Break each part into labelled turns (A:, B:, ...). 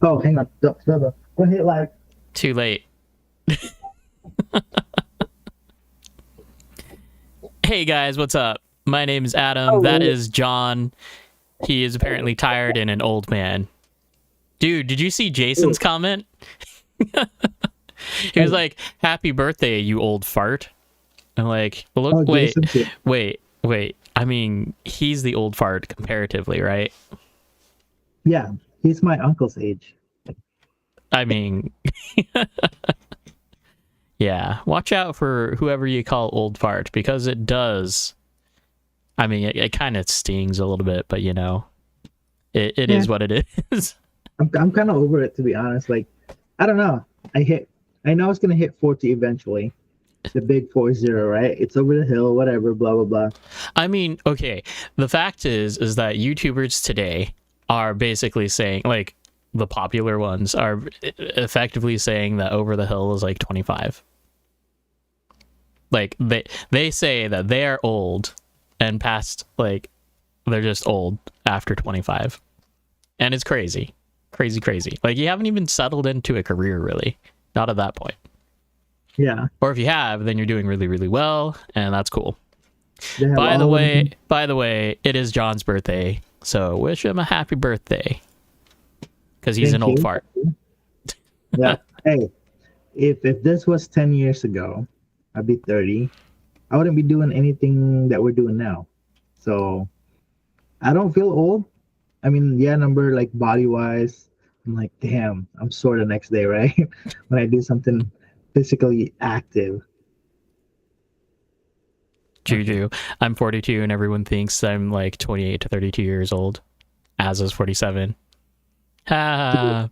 A: Oh, hang on. Go hit live.
B: Too late. Hey guys, what's up? My name is Adam.
A: Oh,
B: That
A: wait.
B: is John. He is apparently tired and an old man. Dude, did you see Jason's
A: Oh,
B: comment? He was
A: oh,
B: like, "Happy birthday, you old fart." I'm like, "Look,
A: oh,
B: wait,
A: Jason too.
B: wait. I mean, he's the old fart comparatively, right?
A: Yeah, he's my uncle's age.
B: I mean, yeah. Watch out for whoever you call old fart because it does. I mean, it kind of stings a little bit, but it
A: Yeah,
B: is what it is.
A: I'm kind of over it, to be honest. Like, I don't know. I hit. I know it's gonna hit 40 eventually. The big 40, right? It's over the hill, whatever. Blah blah blah.
B: I mean, okay. The fact is that YouTubers today are basically saying, like, the popular ones are effectively saying that Over the Hill is like 25. Like they say that they are old and past, like, they're just old after 25. And it's crazy. Crazy. Like, you haven't even settled into a career really. Not at that point.
A: Yeah,
B: Or if you have, then you're doing really, really well, and that's cool.
A: they have
B: By the
A: all of
B: way,
A: them.
B: it is John's birthday, so wish him a happy birthday because he's an
A: Thank
B: old
A: you.
B: fart.
A: Yeah. Hey, if this was 10 years ago, I'd be 30. I wouldn't be doing anything that we're doing now. So I don't feel old. I mean, yeah, number like body wise, I'm like, damn, I'm sore the next day, right? When I do something physically active.
B: Juju, I'm 42, and everyone thinks I'm like 28 to 32 years old. As is 47. Ha!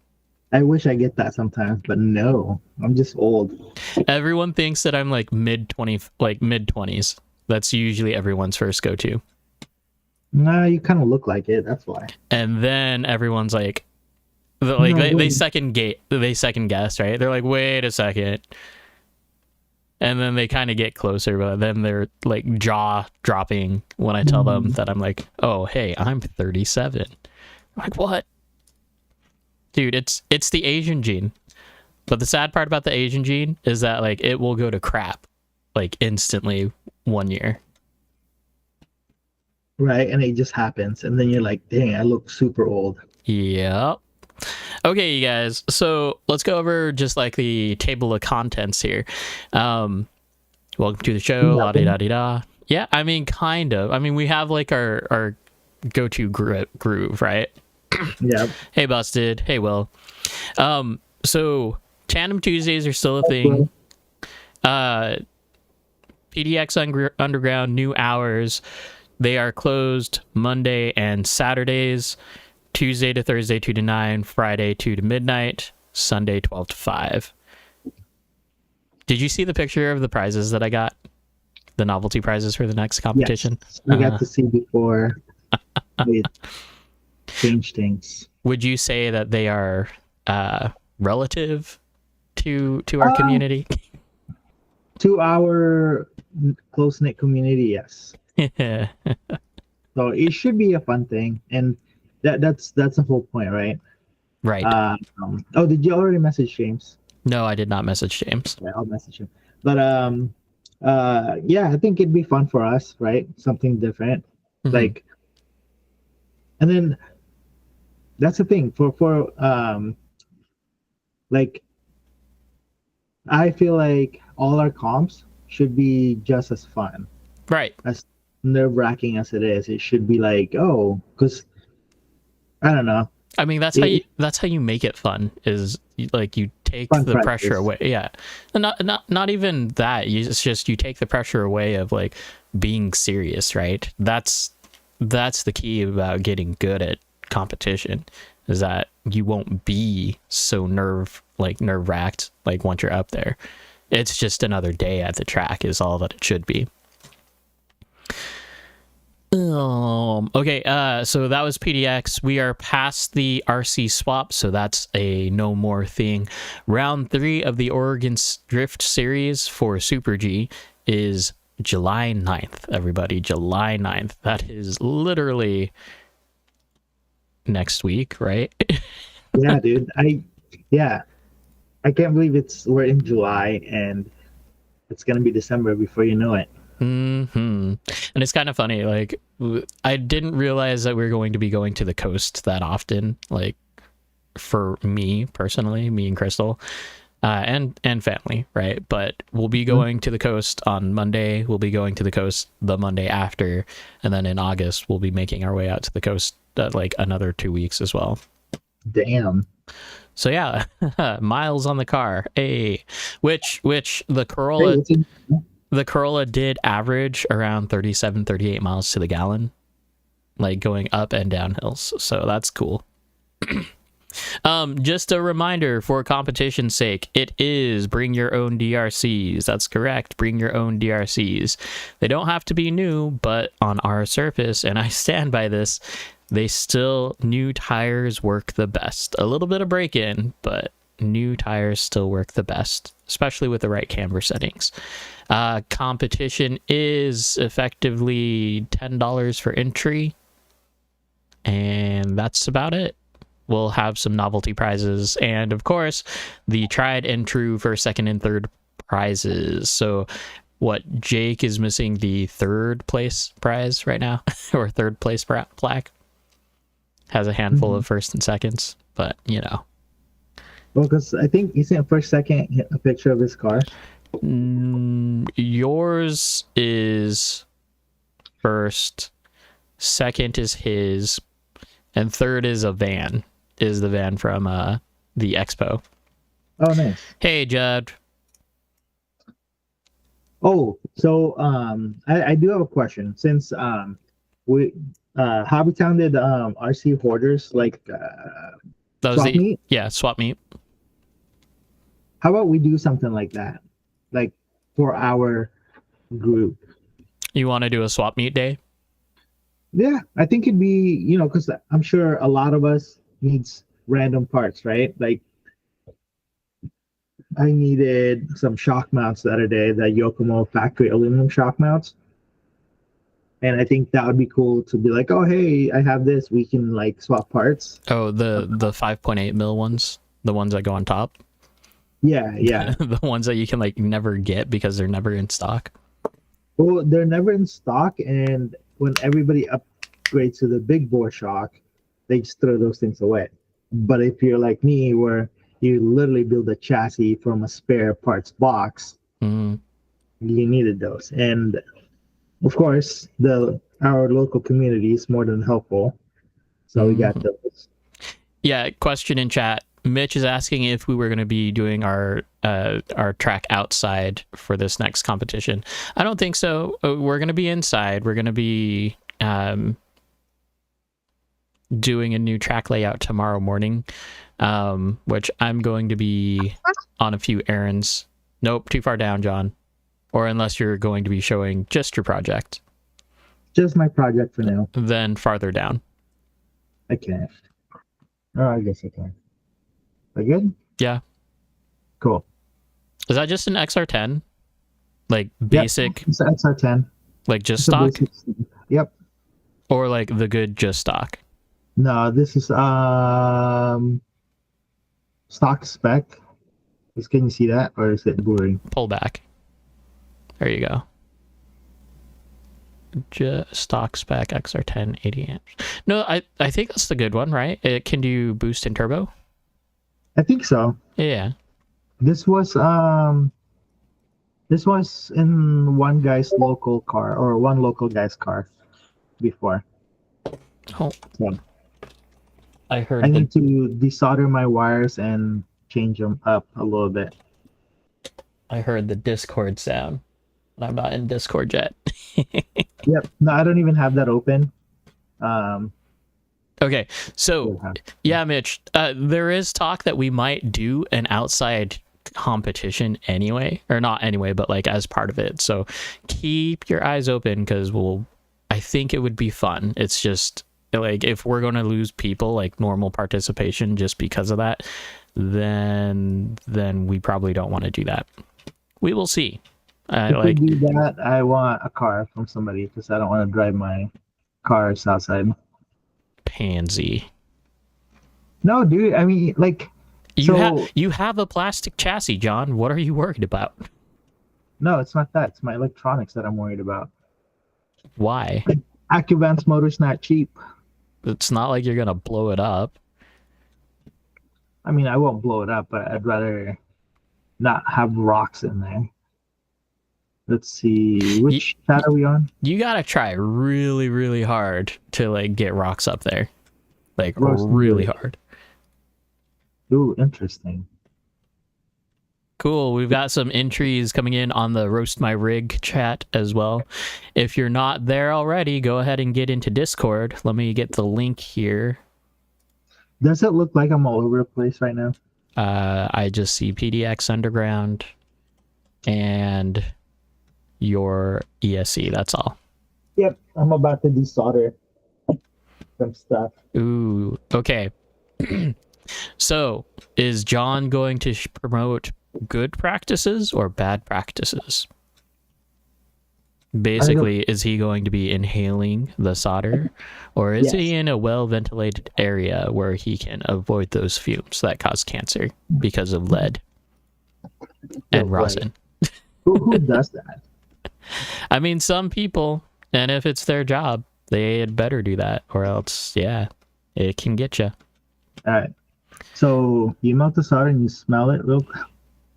A: I wish I get that sometimes, but no, I'm just old.
B: Everyone thinks that I'm like mid 20s. That's usually everyone's first go to,
A: Nah, you kind of look like it. That's why.
B: and then everyone's like,
A: No,
B: they
A: wait.
B: second guess, right? They're like, wait a second, and then they kind of get closer, but then they're like jaw dropping when I tell them
A: Mm,
B: that I'm like, oh hey, I'm 37. I'm like, what? Dude, it's the Asian gene. But the sad part about the Asian gene is that, like, it will go to crap like instantly 1 year.
A: right, and it just happens, and then you're like, dang, I look super old.
B: Yep. Okay, you guys. So let's go over just like the table of contents here. Um, Welcome to the show. La di da
A: Nothing.
B: di da. Yeah, I mean, kind of. I mean, we have like our go to groove, right?
A: Yeah.
B: Hey, Busted. Hey, Will. So Tandem Tuesdays are still a thing.
A: Well,
B: Uh, PDX Underground new hours. They are closed Monday and Saturdays, Tuesday to Thursday 2 to 9, Friday 2 to midnight, Sunday 12 to 5. Did you see the picture of the prizes that I got? The novelty prizes for the next
A: yes,
B: competition?
A: I got to see before it changed things.
B: Would you say that they are relative to our
A: Uh,
B: community?
A: to our close knit community, yes. So it should be a fun thing, and that's the whole point, right?
B: Right.
A: Oh, did you already message James?
B: No, I did not message James.
A: Yeah, I'll message him. But yeah, I think it'd be fun for us, right? Something different,
B: Mm-hmm.
A: like, and then that's the thing for like I feel like all our comps should be just as fun,
B: Right.
A: as nerve wracking as it is. It should be like, oh, because I don't know,
B: I mean,
A: it,
B: that's how you make it fun. Is like you take
A: fun
B: the pressure
A: practice.
B: away. Yeah, and not even that. It's just you take the pressure away of like being serious. Right. That's the key about getting good at competition. Is that you won't be so nerve wracked like once you're up there. It's just another day at the track is all that it should be. Okay, so that was PDX. We are past the RC swap, so that's a no more thing. Round 3 of the Oregon Drift Series for Super G is July 9th, everybody. July 9th. That is literally next week, right?
A: Yeah, dude. Yeah, I can't believe we're in July and it's gonna be December before you know it.
B: And it's kind of funny. Like, I didn't realize that we were going to be going to the coast that often. Like, for me personally, me and Crystal, and family, right? But we'll be
A: Mhm.
B: going to the coast on Monday. We'll be going to the coast the Monday after, and then in August we'll be making our way out to the coast like another 2 weeks as well.
A: Damn.
B: So yeah, miles on the car. Hey, which the
A: Hey,
B: Corolla, the Corolla did average around 37, 38 miles to the gallon, like going up and down hills. So that's cool. Just a reminder for competition's sake, it is bring your own DRCs. That's correct. Bring your own DRCs. They don't have to be new, but on our surface, and I stand by this, they still, new tires work the best. A little bit of break in, but new tires still work the best, especially with the right camber settings. Competition is effectively $10 for entry, and that's about it. We'll have some novelty prizes, and of course, the tried and true first, second, and third prizes. So, what Jake is missing the third place prize right now, or third place plaque. Has a handful of first and seconds, but you know.
A: Well, because I think he sent first, second a picture of his car.
B: Yours is first, second is his, and third is a van. Is the van from the expo.
A: Oh, nice.
B: Hey, Judd.
A: Oh, so I do have a question. Since we Hobbytown did RC hoarders like
B: That was
A: swap meet.
B: Yeah, swap meet.
A: How about we do something like that, like for our group?
B: You want to do a swap meet day?
A: Yeah, I think it'd be, because I'm sure a lot of us needs random parts, right? Like I needed some shock mounts the other day, the Yokomo factory aluminum shock mounts. And I think that would be cool to be like, oh, hey, I have this. We can like swap parts.
B: Oh, the 5.8 mil ones, the ones that go on top.
A: Yeah.
B: The ones that you can like never get because they're never in stock.
A: Well, they're never in stock, and when everybody upgrades to the big bore shock, they just throw those things away. But if you're like me, where you literally build a chassis from a spare parts box, you needed those. And of course, our local community is more than helpful, so we got those.
B: Yeah, question in chat. Mitch is asking if we were going to be doing our track outside for this next competition. I don't think so. We're going to be inside. We're going to be doing a new track layout tomorrow morning, which I'm going to be on a few errands. Nope, too far down, John. Or unless you're going to be showing just your project.
A: Just my project for now.
B: Then farther down.
A: I can't. Oh, I guess I can. Are you good?
B: Yeah.
A: Cool.
B: Is that just an XR10? Like basic?
A: Yep, it's an XR10.
B: Like just stock?
A: Yep.
B: Or like the good just stock?
A: No, this is stock spec. Can you see that, or is it blurry?
B: Pull back. There you go. Just stock spec XR10 80 amps. No, I think that's the good one, right? It can do boost and turbo.
A: I think so.
B: Yeah.
A: This was in one local guy's car before.
B: Oh.
A: So
B: I heard.
A: I need to desolder my wires and change them up a little bit.
B: I heard the Discord sound. I'm not in Discord yet.
A: Yep. No, I don't even have that open.
B: Okay, so yeah, Mitch, there is talk that we might do an outside competition anyway, or not anyway, but like as part of it. So keep your eyes open because I think it would be fun. It's just like if we're going to lose people like normal participation just because of that, then we probably don't want to do that. We will see.
A: If we do that, I want a car from somebody because I don't want to drive my cars outside.
B: Pansy.
A: No, dude. I mean, like,
B: You have a plastic chassis, John. What are you worried about?
A: no, it's not that. It's my electronics that I'm worried about.
B: Why?
A: Accuvance motor's not cheap.
B: It's not like you're gonna blow it up.
A: I mean, I won't blow it up, but I'd rather not have rocks in there. Let's see, which chat are we on?
B: You gotta try really, really hard to like get rocks up there, like
A: Roasting
B: really
A: wood.
B: hard.
A: Ooh, interesting.
B: Cool. We've got some entries coming in on the Roast My Rig chat as well. If you're not there already, go ahead and get into Discord. Let me get the link here.
A: Does it look like I'm all over the place right now?
B: I just see PDX Underground and your ESC. That's all.
A: Yep, I'm about to desolder some stuff.
B: Ooh, okay. So, is John going to promote good practices or bad practices? Basically, is he going to be inhaling the solder, or is he in a well-ventilated area where he can avoid those fumes that cause cancer because of lead and rosin?
A: Who does that?
B: I mean, some people, and if it's their job, they had better do that, or else, yeah, it can get you.
A: All right. So you melt the solder and you smell it real quick.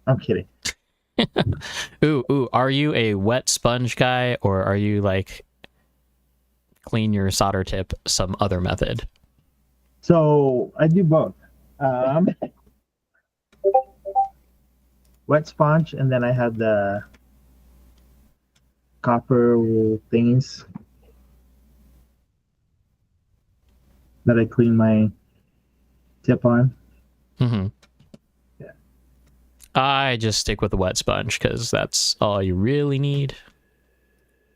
A: I'm kidding.
B: Ooh, are you a wet sponge guy, or are you like clean your solder tip some other method?
A: So I do both. Wet sponge, and then I have the copper things that I clean my tip on.
B: Mm-hmm.
A: Yeah.
B: I just stick with the wet sponge because that's all you really need.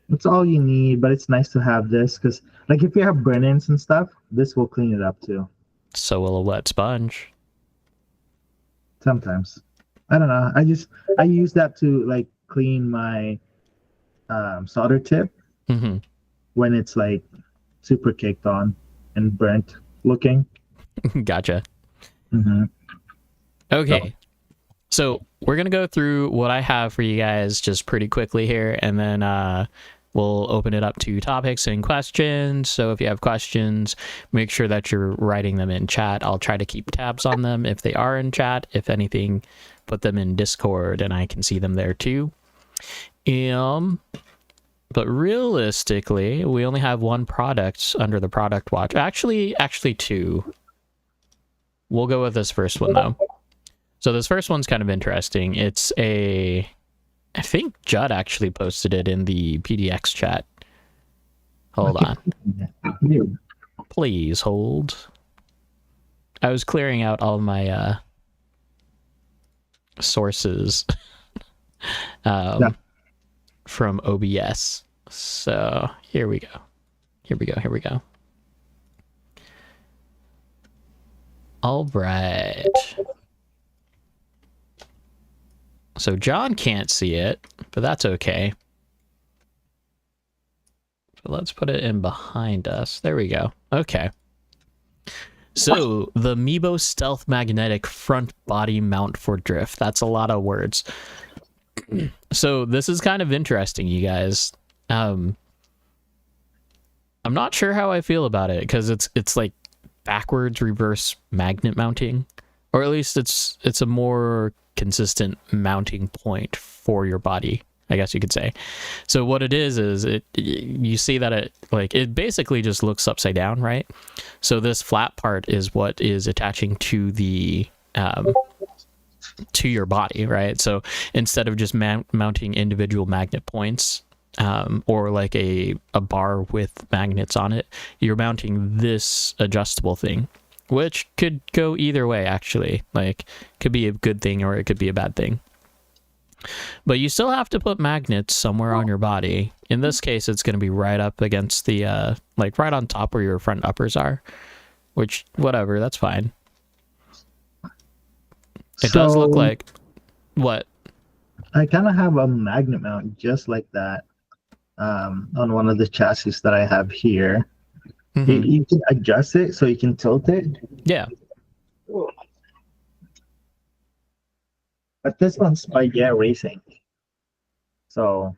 A: It's all you need, but it's nice to have this because, like, if you have burn-ins and stuff, this will clean it up too.
B: So will a wet sponge.
A: Sometimes. I don't know. I use that to like clean my solder tip when it's like super caked on and burnt looking.
B: Gotcha.
A: Mm-hmm.
B: Okay. So we're going to go through what I have for you guys just pretty quickly here, and then we'll open it up to topics and questions. So if you have questions, make sure that you're writing them in chat. I'll try to keep tabs on them if they are in chat. If anything, put them in Discord and I can see them there too. But realistically, we only have one product under the product watch. Actually two. We'll go with this first one though. So this first one's kind of interesting. It's I think Judd actually posted it in the PDX chat. Hold on. Please hold. I was clearing out all my sources from OBS. So here we go. All right. So John can't see it, but that's okay. So let's put it in behind us. There we go. Okay. So the Meebo Stealth Magnetic Front Body Mount for Drift. That's a lot of words. So this is kind of interesting, you guys. I'm not sure how I feel about it because it's like backwards reverse magnet mounting, or at least it's a more consistent mounting point for your body, I guess you could say. So what it is you see that it basically just looks upside down, right? So this flat part is what is attaching to the to your body, right? So instead of just mounting individual magnet points or like a bar with magnets on it, you're mounting this adjustable thing, which could go either way, actually. Like, could be a good thing or it could be a bad thing. But you still have to put magnets somewhere on your body. In this case, it's going to be right up against the, like right on top where your front uppers are. Which, whatever, that's fine. It does look like... What?
A: I kind of have a magnet mount just like that on one of the chassis that I have here. You can adjust it so you can tilt it.
B: Yeah.
A: But this one's by Yeah Racing. So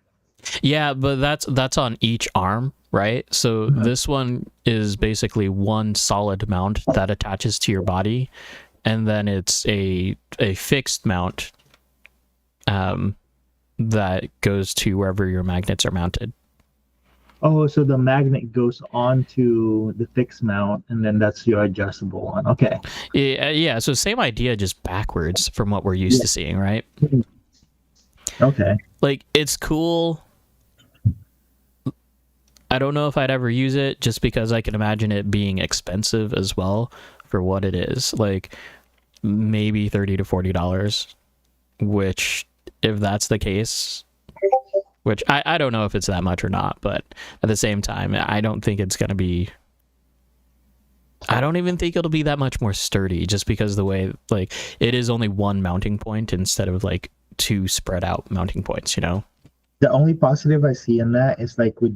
B: Yeah, but that's on each arm, right? So this one is basically one solid mount that attaches to your body, and then it's a fixed mount that goes to wherever your magnets are mounted.
A: oh, so the magnet goes onto the fixed mount, and then that's your adjustable one. Okay.
B: Yeah, so same idea, just backwards from what we're used to seeing, right?
A: Okay.
B: Like, it's cool. I don't know if I'd ever use it, just because I can imagine it being expensive as well for what it is. Like, maybe $30 to $40, which, if that's the case, which I don't know if it's that much or not, but at the same time, I don't think it's going to be... I don't even think it'll be that much more sturdy, just because the way, like, it is only one mounting point instead of, like, two spread out mounting points, you know?
A: The only positive I see in that is like when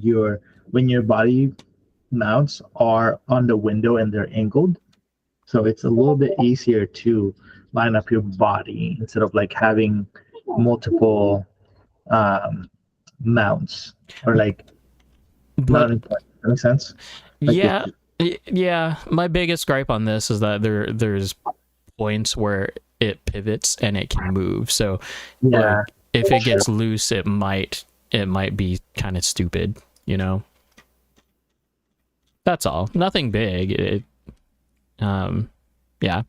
A: your body mounts are on the window and they're angled, so it's a little bit easier to line up your body instead of like having multiple mounts or like mounting points. That makes sense? Like
B: Yeah, yeah. My biggest gripe on this is that there's points where it pivots and it can move. So
A: yeah.
B: if it gets loose, it might be kind of stupid, you know. That's all. Nothing big. Yeah.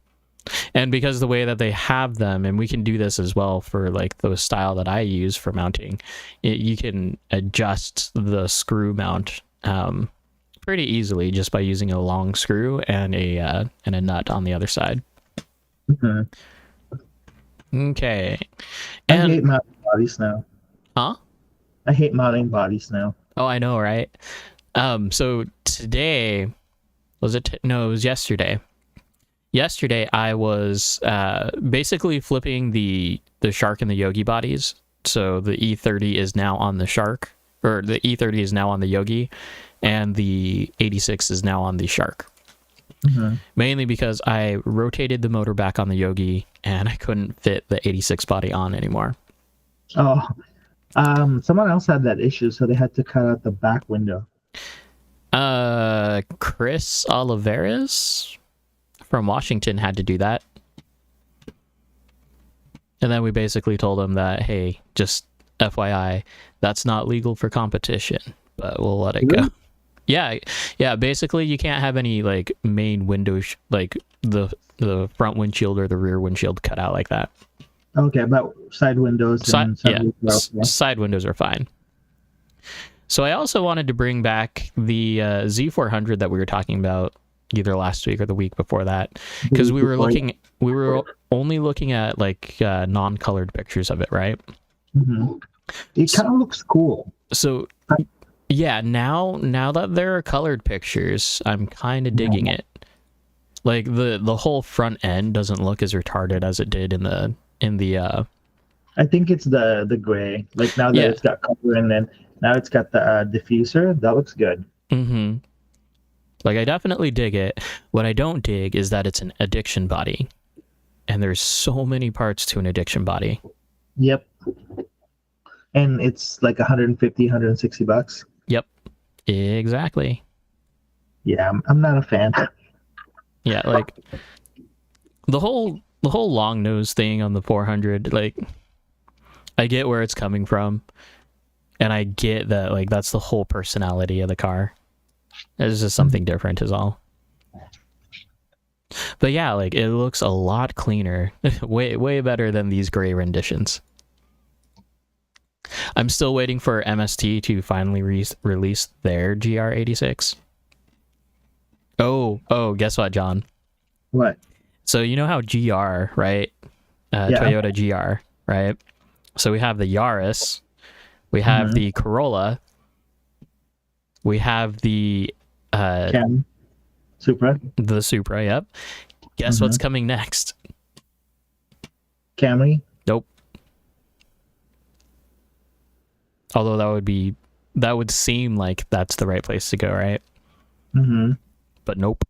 B: And because the way that they have them, and we can do this as well for like the style that I use for mounting, you can adjust the screw mount pretty easily just by using a long screw and a nut on the other side.
A: Mhm.
B: Okay.
A: I hate mounting bodies now.
B: Huh?
A: I hate mounting bodies now.
B: Oh, I know, right? So today, was it? No, it was yesterday. Yesterday, I was basically flipping the Shark and the Yogi bodies. So the E30 is now on the Shark, or the E30 is now on the Yogi, and the 86 is now on the Shark.
A: Mm-hmm.
B: Mainly because I rotated the motor back on the Yogi, and I couldn't fit the 86 body on anymore.
A: Oh, someone else had that issue, so they had to cut out the back window.
B: Chris Oliveras from Washington had to do that. And then we basically told him that, hey, just FYI, that's not legal for competition, but we'll let it go. Yeah, basically you can't have any like main window like the front windshield or the rear windshield cut out like that.
A: Okay, but side windows and
B: side windows are fine. So I also wanted to bring back the Z400 that we were talking about either last week or the week before that, because we were only looking at like non-colored pictures of it, right?
A: Mm-hmm. It kind of looks cool.
B: So yeah, now that there are colored pictures, I'm kind of digging it. Like the whole front end doesn't look as retarded as it did in the
A: I think it's the gray. Like now that it's got color and then now it's got the diffuser. That looks good.
B: Mm-hmm. Like I definitely dig it. What I don't dig is that it's an addiction body, and there's so many parts to an addiction body.
A: Yep. And it's like 150, 160 bucks.
B: Yep. Exactly.
A: Yeah, I'm not a fan.
B: Yeah, like the whole long nose thing on the 400, like I get where it's coming from, and I get that like that's the whole personality of the car. It's just something different is all. But yeah, like it looks a lot cleaner, way better than these gray renditions. I'm still waiting for MST to finally release their GR86. Oh, guess what, John?
A: What?
B: So you know how GR, right? Toyota GR, right? So we have the Yaris, we have the Corolla, we have the
A: Supra.
B: The Supra, yep. Guess what's coming next?
A: Camry.
B: Nope. Although that would seem like that's the right place to go, right?
A: Mm-hmm.
B: But nope.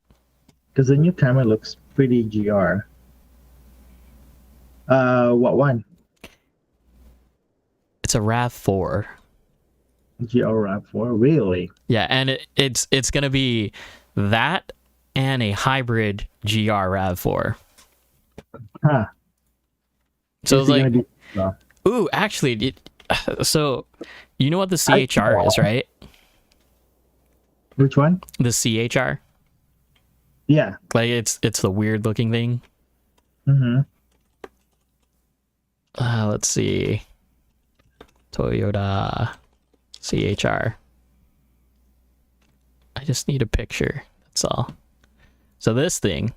A: Because the new Camry looks pretty GR. What one?
B: It's a RAV4.
A: GR RAV4, really?
B: Yeah, and it's gonna be that and a hybrid GR RAV4.
A: Huh.
B: So
A: Is
B: it's
A: it
B: like,
A: gonna be,
B: ooh, actually, so you know what the CHR is, right?
A: which one?
B: The CHR,
A: Yeah.
B: like it's the weird looking thing.
A: Mm-hmm.
B: Let's see, Toyota CHR. I just need a picture. That's all. So this thing,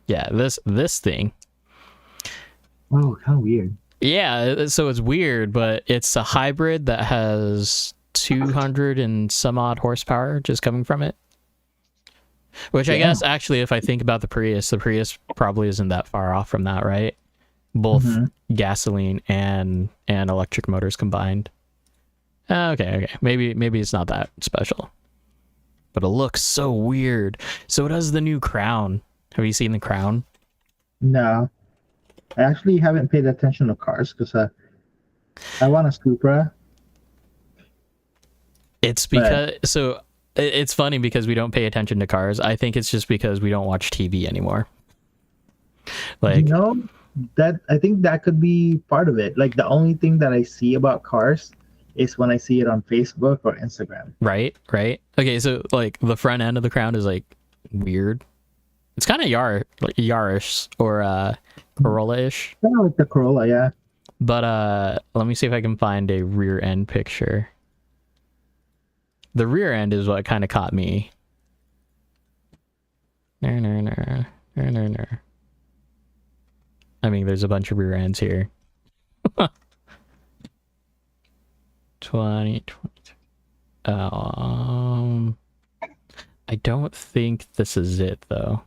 B: yeah, this thing.
A: Oh, how weird.
B: Yeah, so it's weird, but it's a hybrid that has 200 and some odd horsepower just coming from it. Which I guess, actually, if I think about the Prius probably isn't that far off from that, right? Both gasoline and electric motors combined. Okay. Maybe it's not that special. But it looks so weird. So does the new Crown. Have you seen the Crown?
A: No. I actually haven't paid attention to cars because I want a Supra.
B: It's because it's funny because we don't pay attention to cars. I think it's just because we don't watch TV anymore. Like,
A: that I think that could be part of it. Like the only thing that I see about cars is when I see it on Facebook or Instagram.
B: Right. Okay, so like the front end of the Crown is like weird. It's kind of Yaris or Corolla-ish.
A: Kind of like the Corolla, yeah.
B: But let me see if I can find a rear end picture. The rear end is what kind of caught me. No. I mean, there's a bunch of rear ends here. 20. I don't think this is it though.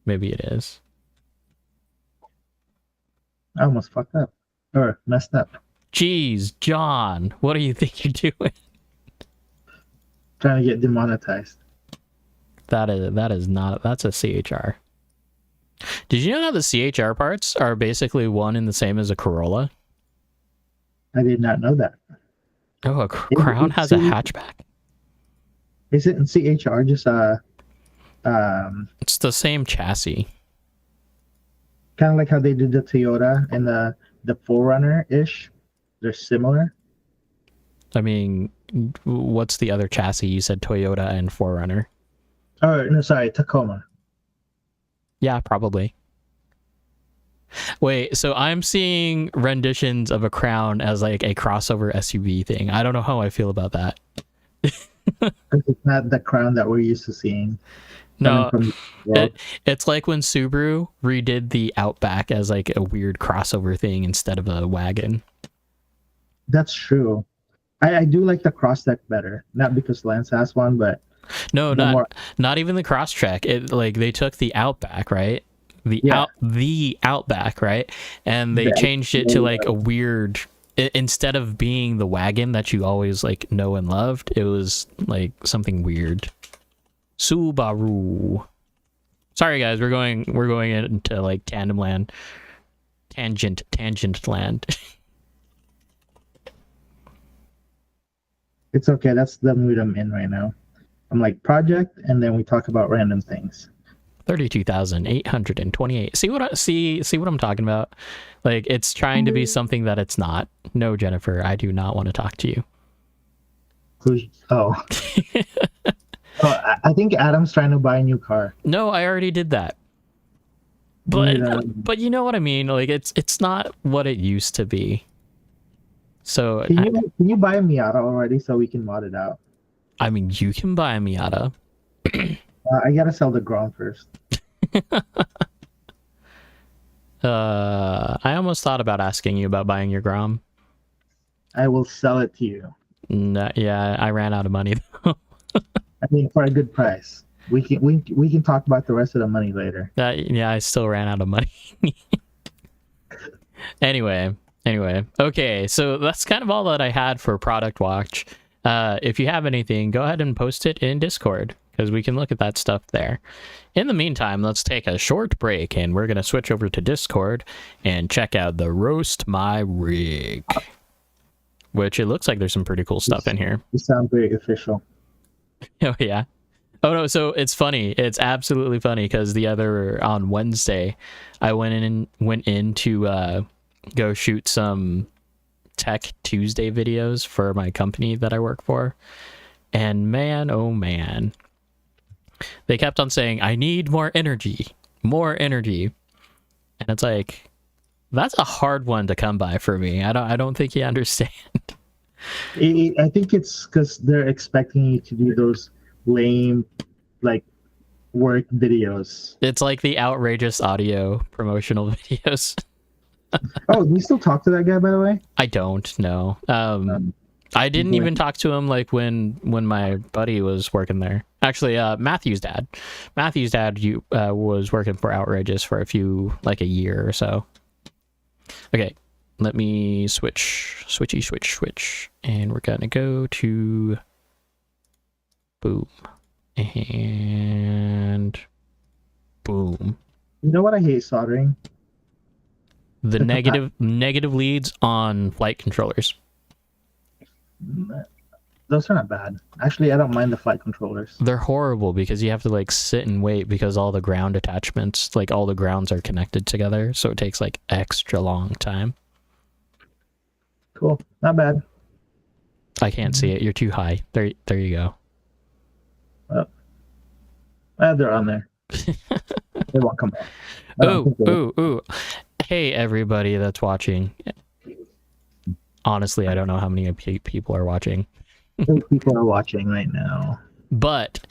B: Maybe it is.
A: I almost fucked up. Or messed up.
B: Jeez, John, what do you think you're doing?
A: Trying to get demonetized.
B: That's a CHR. Did you know that the CHR parts are basically one and the same as a Corolla?
A: I did not know that.
B: Oh, a Crown has a hatchback.
A: Isn't CHR just
B: It's the same chassis.
A: kind of like how they did the Toyota and the 4Runner-ish? They're similar.
B: I mean, what's the other chassis? You said Toyota and 4Runner.
A: Oh, no, sorry, Tacoma.
B: Yeah, probably. Wait, so I'm seeing renditions of a Crown as like a crossover SUV thing. I don't know how I feel about that.
A: It's not the Crown that we're used to seeing.
B: No, it's like when Subaru redid the Outback as like a weird crossover thing instead of a wagon.
A: That's true. I do like the cross deck better. Not because Lance has one, but
B: no, not even the Crosstrek. It like they took the Outback, right? The Outback, right? And they changed it to like a weird. Instead of being the wagon that you always like know and loved, it was like something weird. Subaru. Sorry guys, we're going into like tangent land.
A: it's okay. That's the mood I'm in right now. I'm like project, and then we talk about random things.
B: 32,828. See what I'm talking about? Like it's trying to be something that it's not. No, Jennifer, I do not want to talk to you.
A: Oh. I think Adam's trying to buy a new car.
B: No, I already did that. But you know what I mean? Like it's not what it used to be. So
A: can you buy a Miata already so we can mod it out?
B: I mean, you can buy a Miata.
A: I gotta sell the Grom first.
B: I almost thought about asking you about buying your Grom.
A: I will sell it to you.
B: No, yeah, I ran out of money though.
A: I mean, for a good price. We can talk about the rest of the money later.
B: Yeah, I still ran out of money. Anyway, okay, so that's kind of all that I had for Product Watch. If you have anything, go ahead and post it in Discord, because we can look at that stuff there. In the meantime, let's take a short break, and we're going to switch over to Discord and check out the Roast My Rig, which it looks like there's some pretty cool stuff in here.
A: You sound very official.
B: Oh, yeah. Oh, no, so it's funny. It's absolutely funny because on Wednesday, I went in to go shoot some Tech Tuesday videos for my company that I work for. And man, oh man, they kept on saying, I need more energy. And it's like, that's a hard one to come by for me. I don't think you understand.
A: I think it's because they're expecting you to do those lame, like, work videos.
B: It's like the outrageous audio promotional videos.
A: Oh, do you still talk to that guy, by the way?
B: I don't know. I didn't even talk to him like when my buddy was working there. Actually, Matthew's dad was working for Outrageous for a year or so. Okay, let me switch, and we're gonna go to boom and boom.
A: You know what I hate soldering?
B: The negative leads on flight controllers.
A: Those are not bad. Actually, I don't mind the flight controllers.
B: They're horrible because you have to like sit and wait because all the ground attachments, like all the grounds are connected together, so it takes like extra long time.
A: Cool. Not bad.
B: I can't see it. You're too high. There you go.
A: They're on there. They won't come back.
B: Ooh. Hey, everybody that's watching. Honestly, I don't know how many people are watching.
A: People are watching right now.
B: But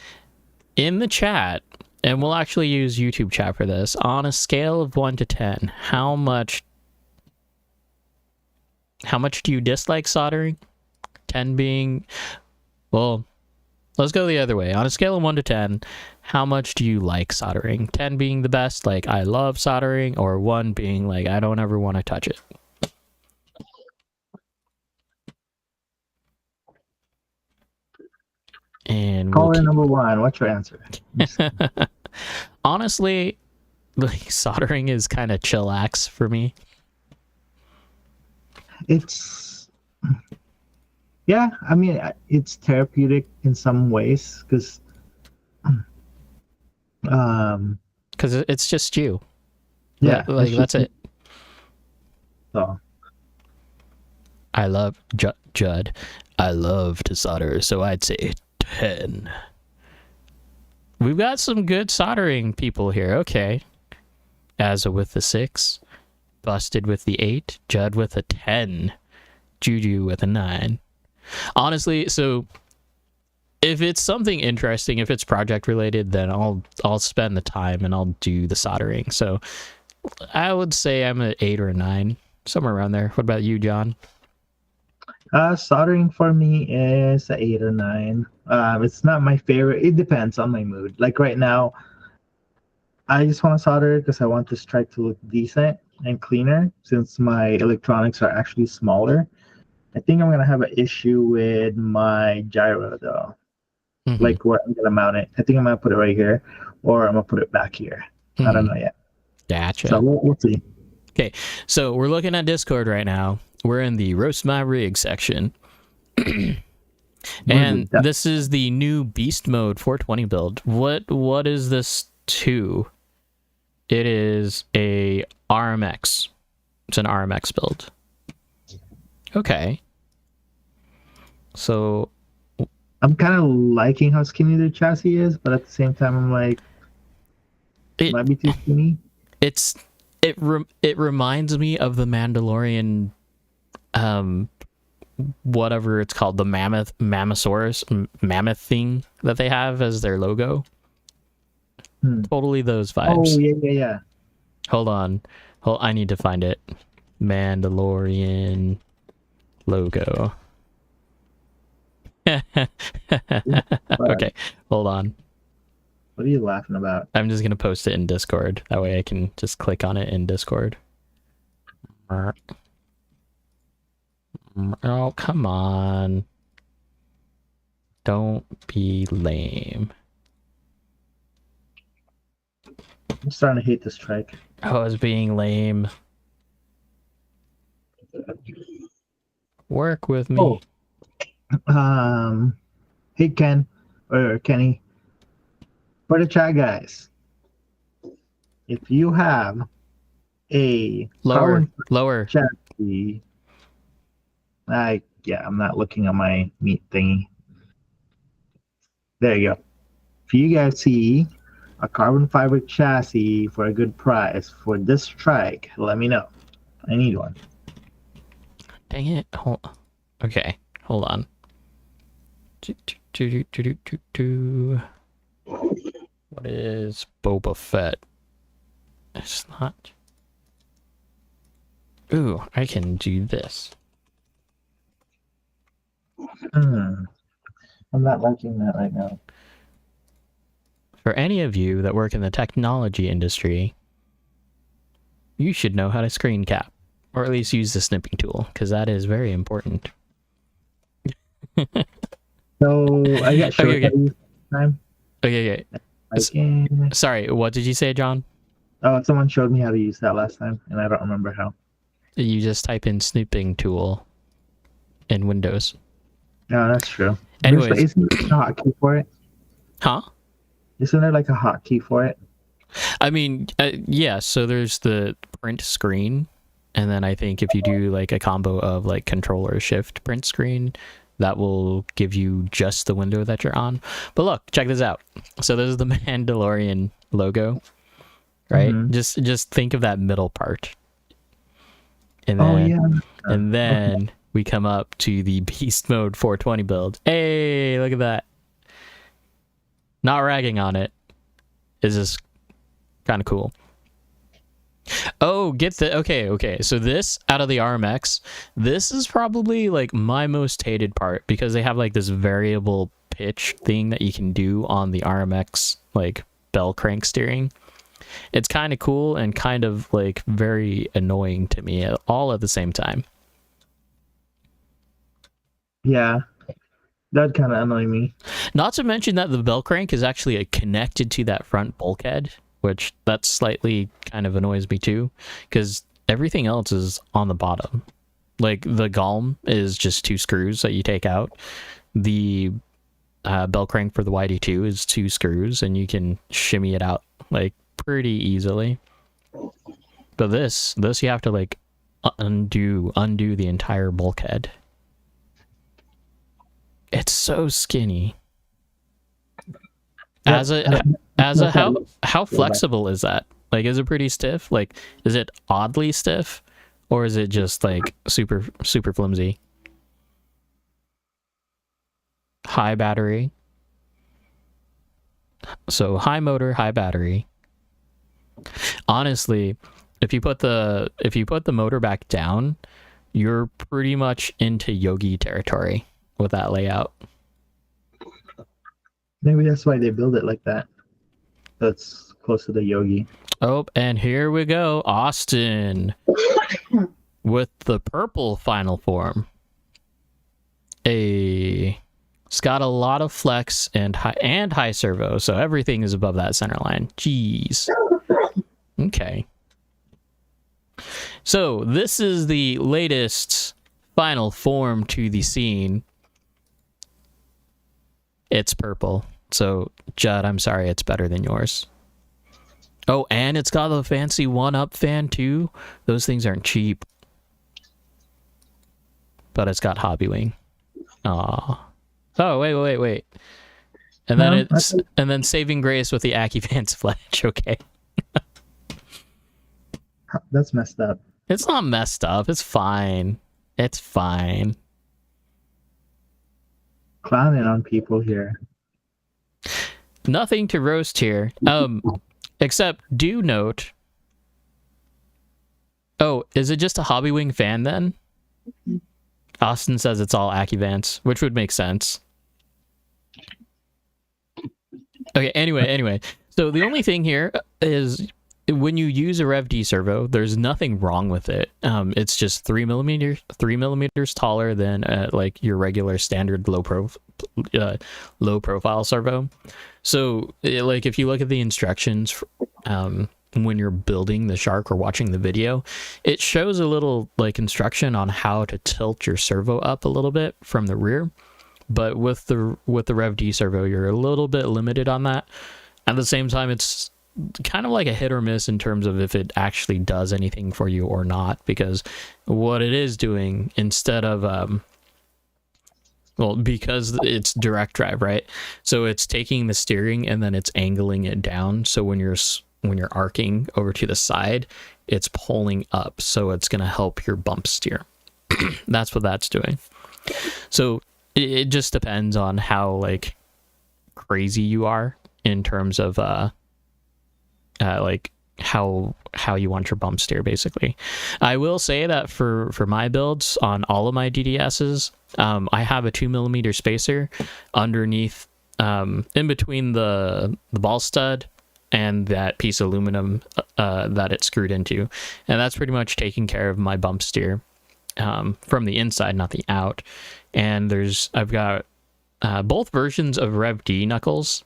B: in the chat, and we'll actually use YouTube chat for this, on a scale of 1 to 10, how much do you dislike soldering? 10 being, well, let's go the other way. On a scale of 1 to 10, how much do you like soldering? 10 being the best, like I love soldering, or 1 being like I don't ever want to touch it. And
A: caller number 1, what's your answer?
B: Honestly, like soldering is kind of chillax for me.
A: Yeah, I mean, it's therapeutic in some ways because
B: it's just you.
A: Yeah,
B: that's it.
A: So
B: I love Judd. I love to solder, so I'd say 10. We've got some good soldering people here. Okay. Azza with the 6, Busted with the 8, Judd with a 10, Juju with a 9. Honestly, so if it's something interesting, if it's project related, then I'll spend the time and I'll do the soldering. So I would say I'm at 8 or a 9, somewhere around there. What about you, John?
A: Soldering for me is a 8 or 9. It's not my favorite. It depends on my mood. Like right now, I just want to solder because I want this strike to look decent and cleaner since my electronics are actually smaller. I think I'm going to have an issue with my gyro though. Mm-hmm. Like where I'm going to mount it. I think I'm going to put it right here or I'm going to put it back here. Mm-hmm. I don't know yet.
B: Gotcha.
A: So we'll see.
B: Okay, so we're looking at Discord right now. We're in the Roast My Rig section. And this is the new Beast Mode 420 build. What is this to? It is a RMX. It's an RMX build. Okay. So
A: I'm kind of liking how skinny the chassis is, but at the same time I'm like it might be too skinny.
B: It reminds me of the Mandalorian whatever it's called, the mammoth thing that they have as their logo. Totally those vibes.
A: Oh yeah.
B: Hold on. I need to find it. Mandalorian logo. Okay, hold on.
A: What are you laughing about?
B: I'm just gonna post it in Discord. That way I can just click on it in Discord. Oh, come on. Don't be lame.
A: I'm starting to hate this trike.
B: I was being lame. Work with me.
A: Oh. Hey Ken or Kenny, for the chat guys, if you have a
B: Lower,
A: carbon
B: lower.
A: chassis, I'm not looking at my meat thingy. There you go. If you guys see a carbon fiber chassis for a good price for this trike, let me know. I need one.
B: Dang it. Okay, hold on. What is Boba Fett? It's not. Ooh, I can do this.
A: I'm not liking that right now.
B: For any of you that work in the technology industry, you should know how to screen cap, or at least use the snipping tool, because that is very important.
A: So I got short time.
B: Okay. Sorry, what did you say, John?
A: Oh, someone showed me how to use that last time, and I don't remember how.
B: You just type in snipping tool in Windows.
A: No, that's true.
B: Anyways.
A: Isn't there a hotkey for it?
B: Huh?
A: Isn't there like a hotkey for it?
B: I mean, yeah, so there's the print screen, and then I think if you do like a combo of like Control or Shift print screen, that will give you just the window that you're on. But look, check this out. So this is the Mandalorian logo, right?
A: Mm-hmm.
B: Just think of that middle part. And then we come up to the Beast Mode 420 build. Hey, look at that. Not ragging on it. It's just kind of cool. Oh, okay. So this, out of the RMX, this is probably like my most hated part, because they have like this variable pitch thing that you can do on the RMX like bell crank steering. It's kind of cool and kind of like very annoying to me all at the same time.
A: Yeah, that kind of annoyed me.
B: Not to mention that the bell crank is actually connected to that front bulkhead, which that slightly kind of annoys me too, because everything else is on the bottom. Like the GALM is just 2 screws that you take out. The bell crank for the YD2 is 2 screws, and you can shimmy it out like pretty easily. But this you have to like undo the entire bulkhead. It's so skinny. How flexible is that? Like, is it pretty stiff? Like, is it oddly stiff, or is it just like super flimsy? High battery. So high motor, high battery. Honestly, if you put the motor back down, you're pretty much into Yogi territory with that layout.
A: Maybe that's why they build it like that. That's close to the Yogi.
B: Oh, and here we go, Austin with the purple final form. It's got a lot of flex and high servo, so everything is above that center line. Jeez. Okay. So this is the latest final form to the scene. It's purple. So, Judd, I'm sorry, it's better than yours. Oh, and it's got a fancy 1-up fan too. Those things aren't cheap. But it's got Hobbywing. Aw. Oh, wait. And then saving grace with the AccuVance flash. Okay.
A: That's messed up.
B: It's not messed up. It's fine. It's fine.
A: Clowning on people here.
B: Nothing to roast here. Except do note. Oh, is it just a Hobbywing fan then? Austin says it's all AccuVance, which would make sense. Okay, anyway. So the only thing here is when you use a Rev D servo, there's nothing wrong with it. It's just 3 millimeters taller than like your regular standard low profile servo. So like if you look at the instructions when you're building the shark or watching the video, it shows a little like instruction on how to tilt your servo up a little bit from the rear. But with the Rev D servo, you're a little bit limited on that. At the same time, it's kind of like a hit or miss in terms of if it actually does anything for you or not, because what it is doing, instead of because it's direct drive, right? So it's taking the steering and then it's angling it down. So when you're arcing over to the side, it's pulling up. So it's going to help your bump steer. That's what that's doing. So it just depends on how like crazy you are in terms of like how you want your bump steer, basically. I will say that for my builds on all of my DDSs, I have a 2mm spacer underneath, in between the ball stud and that piece of aluminum that it's screwed into, and that's pretty much taking care of my bump steer from the inside, not the out. And I've got both versions of Rev D knuckles,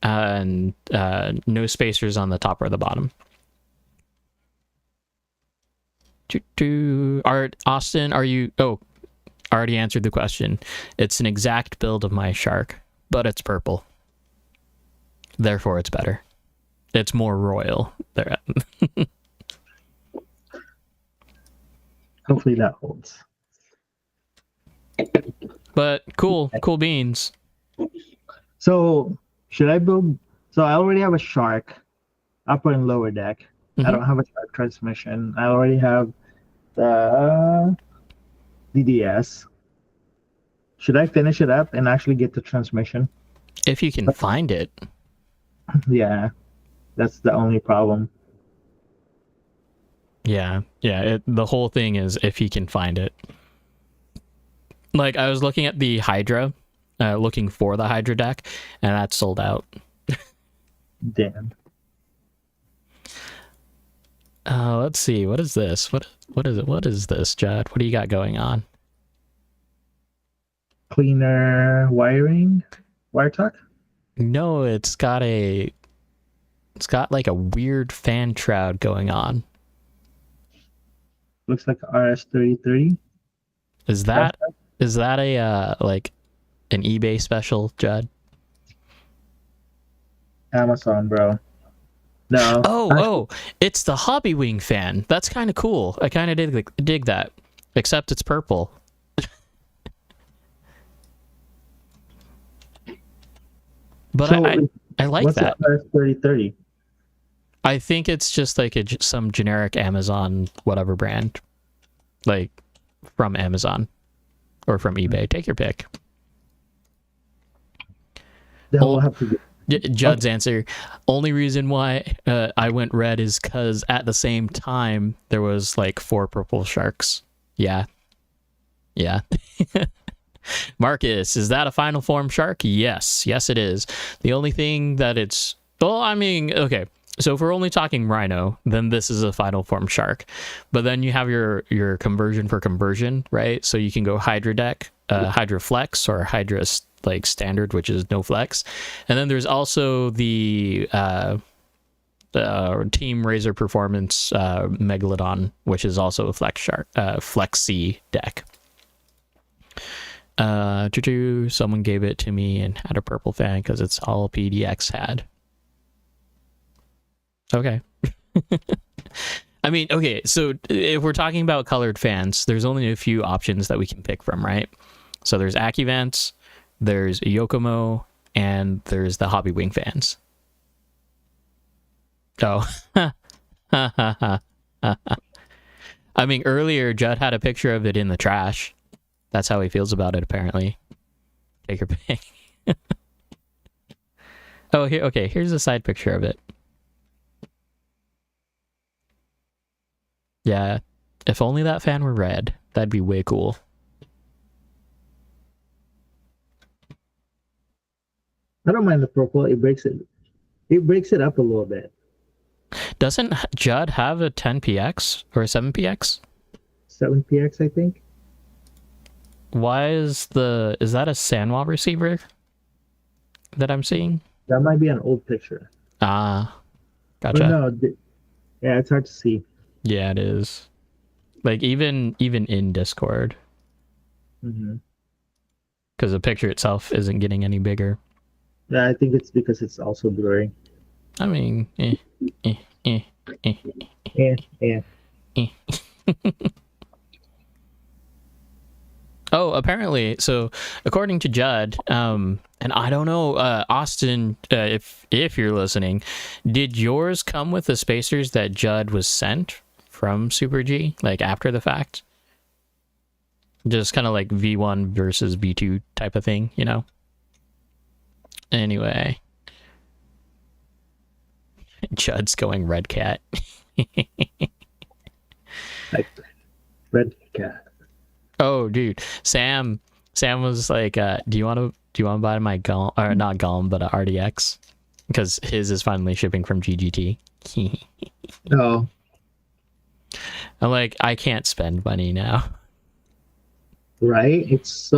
B: and no spacers on the top or the bottom. Art Austin, are you? Oh, already answered the question. It's an exact build of my shark, but it's purple. Therefore, it's better. It's more royal. There.
A: Hopefully that holds.
B: But cool beans.
A: So should I build? So I already have a shark, upper and lower deck. I don't have a shark transmission. I already have the DDS. Should I finish it up and actually get the transmission?
B: If you can find it.
A: Yeah, that's the only problem.
B: Yeah. The whole thing is if you can find it. Like, I was looking at the Hydra, looking for the Hydra deck, and that's sold out.
A: Damn.
B: Let's see. What is this? What is it? What is this, Judd? What do you got going on?
A: Cleaner wiring? Wire tuck?
B: No, it's got like a weird fan shroud going on.
A: Looks like RS-3030.
B: Is that a like an eBay special, Judd?
A: Amazon, bro. No.
B: Oh, it's the Hobby Wing fan. That's kind of cool. I kind of dig that. Except it's purple. But so I like
A: what's
B: that.
A: What's RS-3030?
B: I think it's just like some generic Amazon whatever brand. Like from Amazon or from eBay. Take your pick.
A: We'll have to
B: Judd's answer. Only reason why I went red is because at the same time there was like 4 purple sharks. Yeah. Marcus, is that a final form shark? Yes it is. The only thing that it's, well, I mean, okay, so if we're only talking rhino, then this is a final form shark. But then you have your conversion for conversion, right? So you can go Hydra deck, Hydra Flex, or Hydra like standard, which is no flex. And then there's also the Team Razor Performance Megalodon, which is also a flex shark, flexi deck. Someone gave it to me and had a purple fan because it's all PDX had. Okay. I mean, okay, so if we're talking about colored fans, there's only a few options that we can pick from, right? So there's Acuvance, there's Yokomo, and there's the Hobby Wing fans. Oh. I mean, earlier Judd had a picture of it in the trash. That's how he feels about it, apparently. Take your pick. Oh, here. Okay, here's a side picture of it. Yeah, if only that fan were red, that'd be way cool.
A: I don't mind the purple. It breaks it up a little bit.
B: Doesn't Judd have a 10px or a 7px?
A: 7px, I think.
B: Why is that a Sanwa receiver that I'm seeing?
A: That might be an old picture.
B: Ah.
A: Or
B: Gotcha.
A: no, yeah, it's hard to see.
B: Yeah, it is. Like even in Discord,
A: Hmm.
B: because the picture itself isn't getting any bigger.
A: Yeah, I think it's because it's also blurry.
B: I mean, eh, eh, eh,
A: Yeah, yeah.
B: eh. Oh, apparently, so according to Judd, and I don't know, Austin, if you're listening, did yours come with the spacers that Judd was sent from Super G, like after the fact? Just kind of like V1 versus V2 type of thing, you know? Anyway, Judd's going Red Cat.
A: Like red cat.
B: Oh, dude, Sam was like, do you want to buy my Golem, or not Golem, but a RDX? Because his is finally shipping from GGT.
A: Oh,
B: I'm like, I can't spend money now.
A: right. It's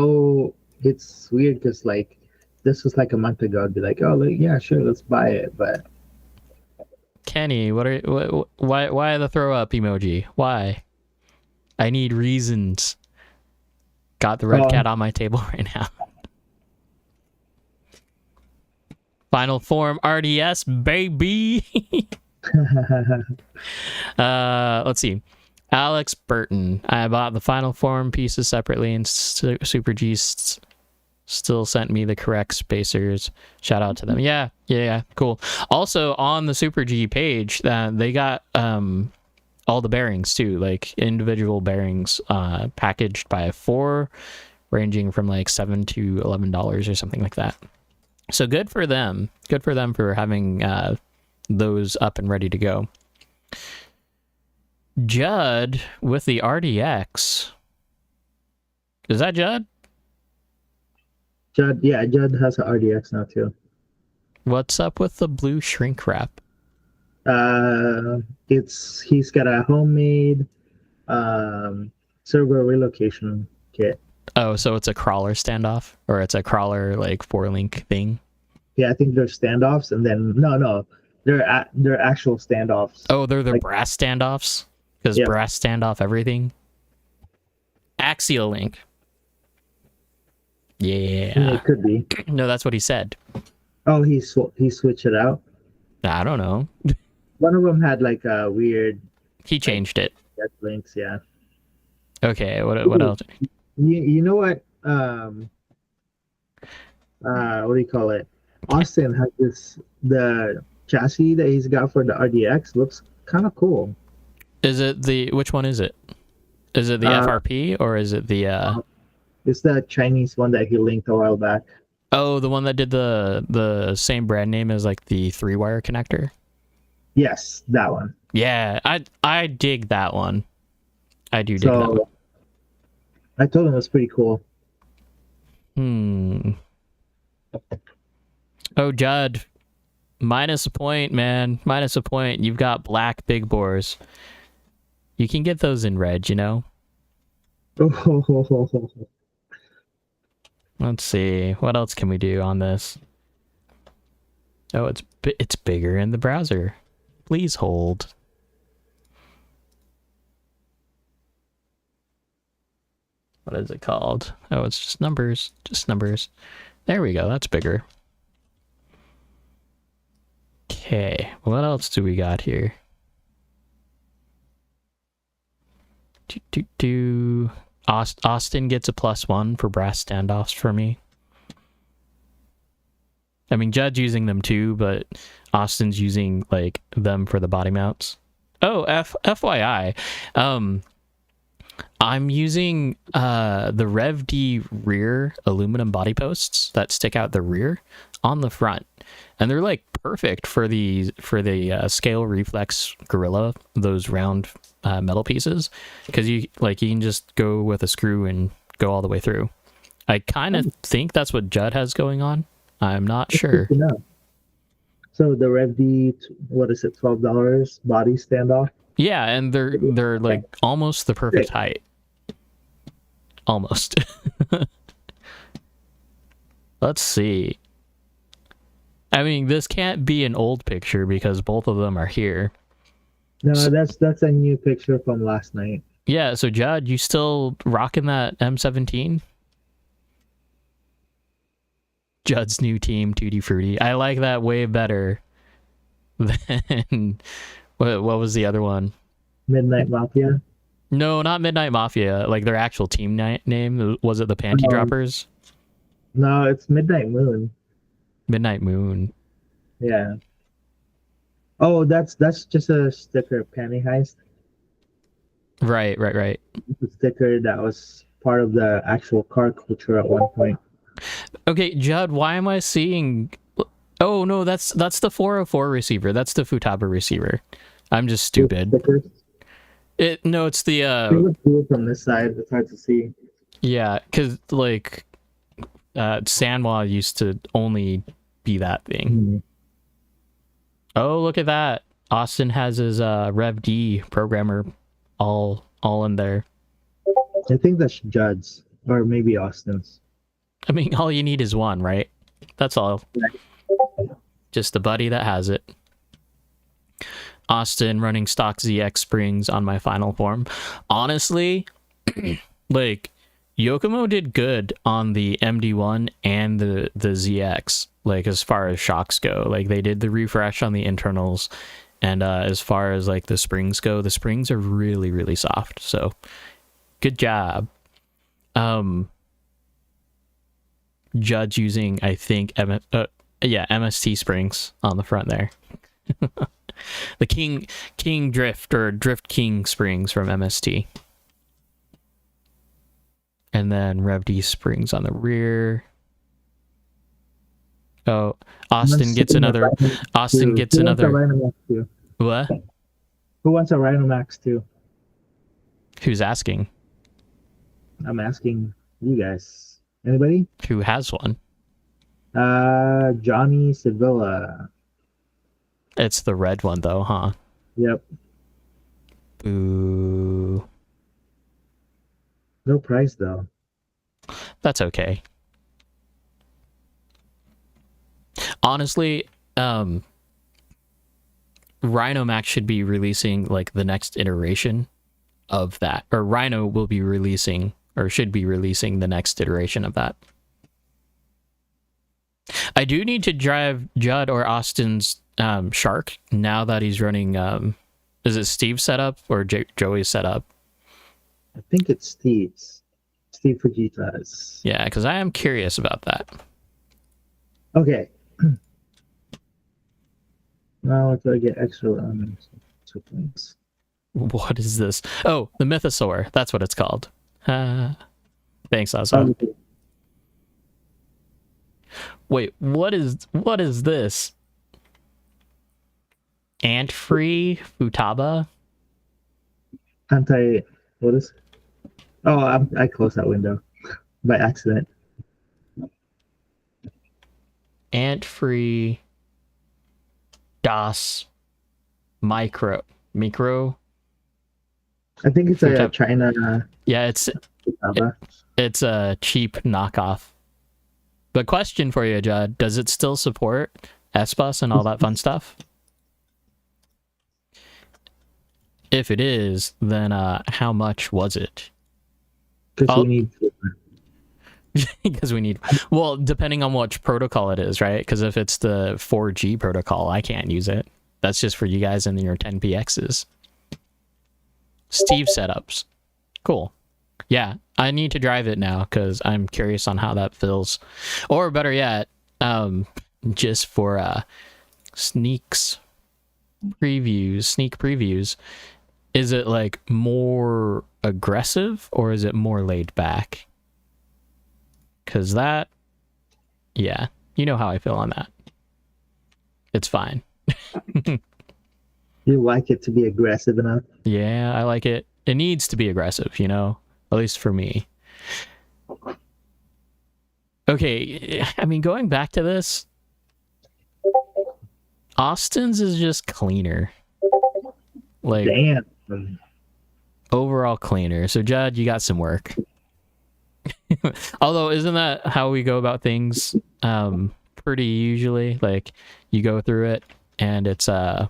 A: weird because like this was like a month ago. I'd be like, oh, like, yeah, sure, let's buy it. But
B: Kenny, why the throw up emoji? Why? I need reasons. Got the red
A: oh,
B: cat on my table right now. Final form RDS, baby. Let's see. Alex Burton. I bought the final form pieces separately, and Super G still sent me the correct spacers. Shout out to them. Yeah, cool. Also on the Super G page, they got all the bearings too, like individual bearings, packaged by 4, ranging from like $7 to $11 or something like that. So good for them. Good for them for having those up and ready to go. Judd with the RDX. Is that Judd?
A: Judd, yeah, Judd has an RDX now too.
B: What's up with the blue shrink wrap?
A: He's got a homemade server relocation kit.
B: Oh, so it's a crawler standoff, or it's a crawler like 4-link thing?
A: Yeah, I think they're standoffs, and then no, they're actual standoffs.
B: Oh, they're the
A: like,
B: brass standoffs, because brass standoff everything. Axial link. Yeah.
A: It could be.
B: No, that's what he said.
A: Oh, he switched it out.
B: I don't know.
A: One of them had like a weird.
B: He changed it.
A: Links, yeah.
B: Okay, what else?
A: You know what? What do you call it? Austin has the chassis that he's got for the RDX looks kind of cool.
B: Is it which one is it? Is it the FRP or is it the
A: It's the Chinese one that he linked a while back.
B: Oh, the one that did the same brand name as like the 3-wire connector?
A: Yes, that one.
B: Yeah, I dig that one. I do dig that one.
A: I told him it was pretty cool.
B: Oh, Judd. Minus a point, man. Minus a point. You've got black big bores. You can get those in red, you know? Let's see. What else can we do on this? Oh, it's bigger in the browser. Please hold. What is it called? Oh, it's just numbers. Just numbers. There we go. That's bigger. Okay. What else do we got here? Austin gets a +1 for brass standoffs for me. I mean, Judd's using them too, but Austin's using like them for the body mounts. Oh, FYI, I'm using the Rev D rear aluminum body posts that stick out the rear on the front, and they're like perfect for the scale reflex Gorilla, those round metal pieces, because you can just go with a screw and go all the way through. I kind of think that's what Judd has going on. I'm not sure.
A: So the Rev D, what is it, $12 body standoff?
B: Yeah, and they're like almost the perfect height. Almost. Let's see. I mean, this can't be an old picture because both of them are here.
A: No, that's a new picture from last night.
B: Yeah, so Judd, you still rocking that M17? Judd's new team, Tutti Frutti. I like that way better than what was the other one?
A: Midnight Mafia.
B: No, not Midnight Mafia. Like their actual team name. Was it the Panty Droppers?
A: No, it's Midnight Moon.
B: Midnight Moon.
A: Yeah. Oh, that's just a sticker, Panty Heist.
B: Right.
A: It's a sticker that was part of the actual car culture at one point.
B: Okay, Judd, why am I seeing... Oh, no, that's the 404 receiver. That's the Futaba receiver. I'm just stupid. No, it's the...
A: It was cool from this side. It's hard to see.
B: Yeah, because, like, Sanwa used to only be that thing.
A: Mm-hmm.
B: Oh, look at that. Austin has his Rev D programmer all in there.
A: I think that's Judd's, or maybe Austin's.
B: I mean, all you need is one, right? That's all. Just the buddy that has it. Austin running stock ZX springs on my final form. Honestly, like, Yokomo did good on the MD1 and the ZX, like, as far as shocks go. Like, they did the refresh on the internals, and as far as, like, the springs go, the springs are really, really soft. So, good job. Judd's using, I think, MST springs on the front there. The King Drift, or Drift King springs from MST. And then Rev D springs on the rear. Oh, Austin gets another. Austin gets another. What?
A: Who wants a Rhinomax too?
B: Who's asking?
A: I'm asking you guys. Anybody?
B: Who has one?
A: Johnny Sevilla.
B: It's the red one though, huh?
A: Yep.
B: Boo.
A: No price though.
B: That's okay. Honestly, Rhinomax should be releasing like the next iteration of that, or Rhino will be releasing, or should be releasing the next iteration of that. I do need to drive Judd or Austin's Shark now that he's running. Is it Steve's setup or Joey's setup?
A: I think it's Steve's. Steve Fujita's.
B: Yeah, because I am curious about that.
A: Okay. Now let's get extra things.
B: What is this? Oh, the Mythosaur. That's what it's called. Thanks, Asa. Wait, what is this? Ant-free Futaba?
A: What is? Oh, I closed that window by accident.
B: Ant-free DOS Micro.
A: I think it's a China.
B: Yeah, it's a cheap knockoff. But question for you, Judd, does it still support S-Bus and all that fun stuff? If it is, then how much was it? Because we need... Well, depending on which protocol it is, right? Because if it's the 4G protocol, I can't use it. That's just for you guys and your 10px's. Steve setups. Cool. Yeah, I need to drive it now because I'm curious on how that feels. Or better yet, just for sneak previews, is it like more aggressive or is it more laid back? Because that, yeah, you know how I feel on that. It's fine.
A: You like it to be aggressive enough?
B: Yeah, I like it. It needs to be aggressive, you know? At least for me. Okay, I mean, going back to this, Austin's is just cleaner. Like,
A: damn.
B: Overall cleaner. So, Judd, you got some work. Although, isn't that how we go about things pretty usually. Like you go through it and it's like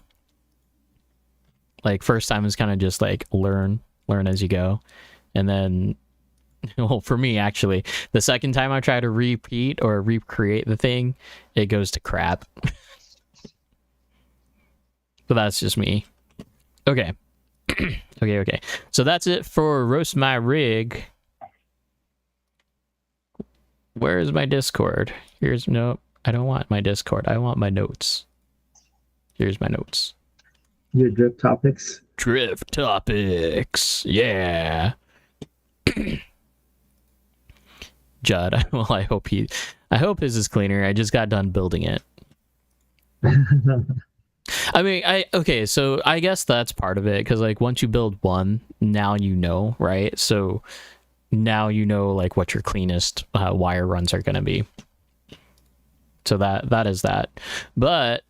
B: first time is kind of just like learn as you go. And then well, for me actually, the second time I try to repeat or recreate the thing, it goes to crap. But that's just me. Okay. Okay. So that's it for Roast My Rig. Where is my Discord? Here's no. I don't want my Discord. I want my notes. Here's my notes.
A: Your drip topics.
B: Drift topics. Yeah. Judd. Well, I hope his is cleaner. I just got done building it. I mean, so I guess that's part of it, because like once you build one, now you know, right? So now you know like what your cleanest wire runs are going to be. So that is that. But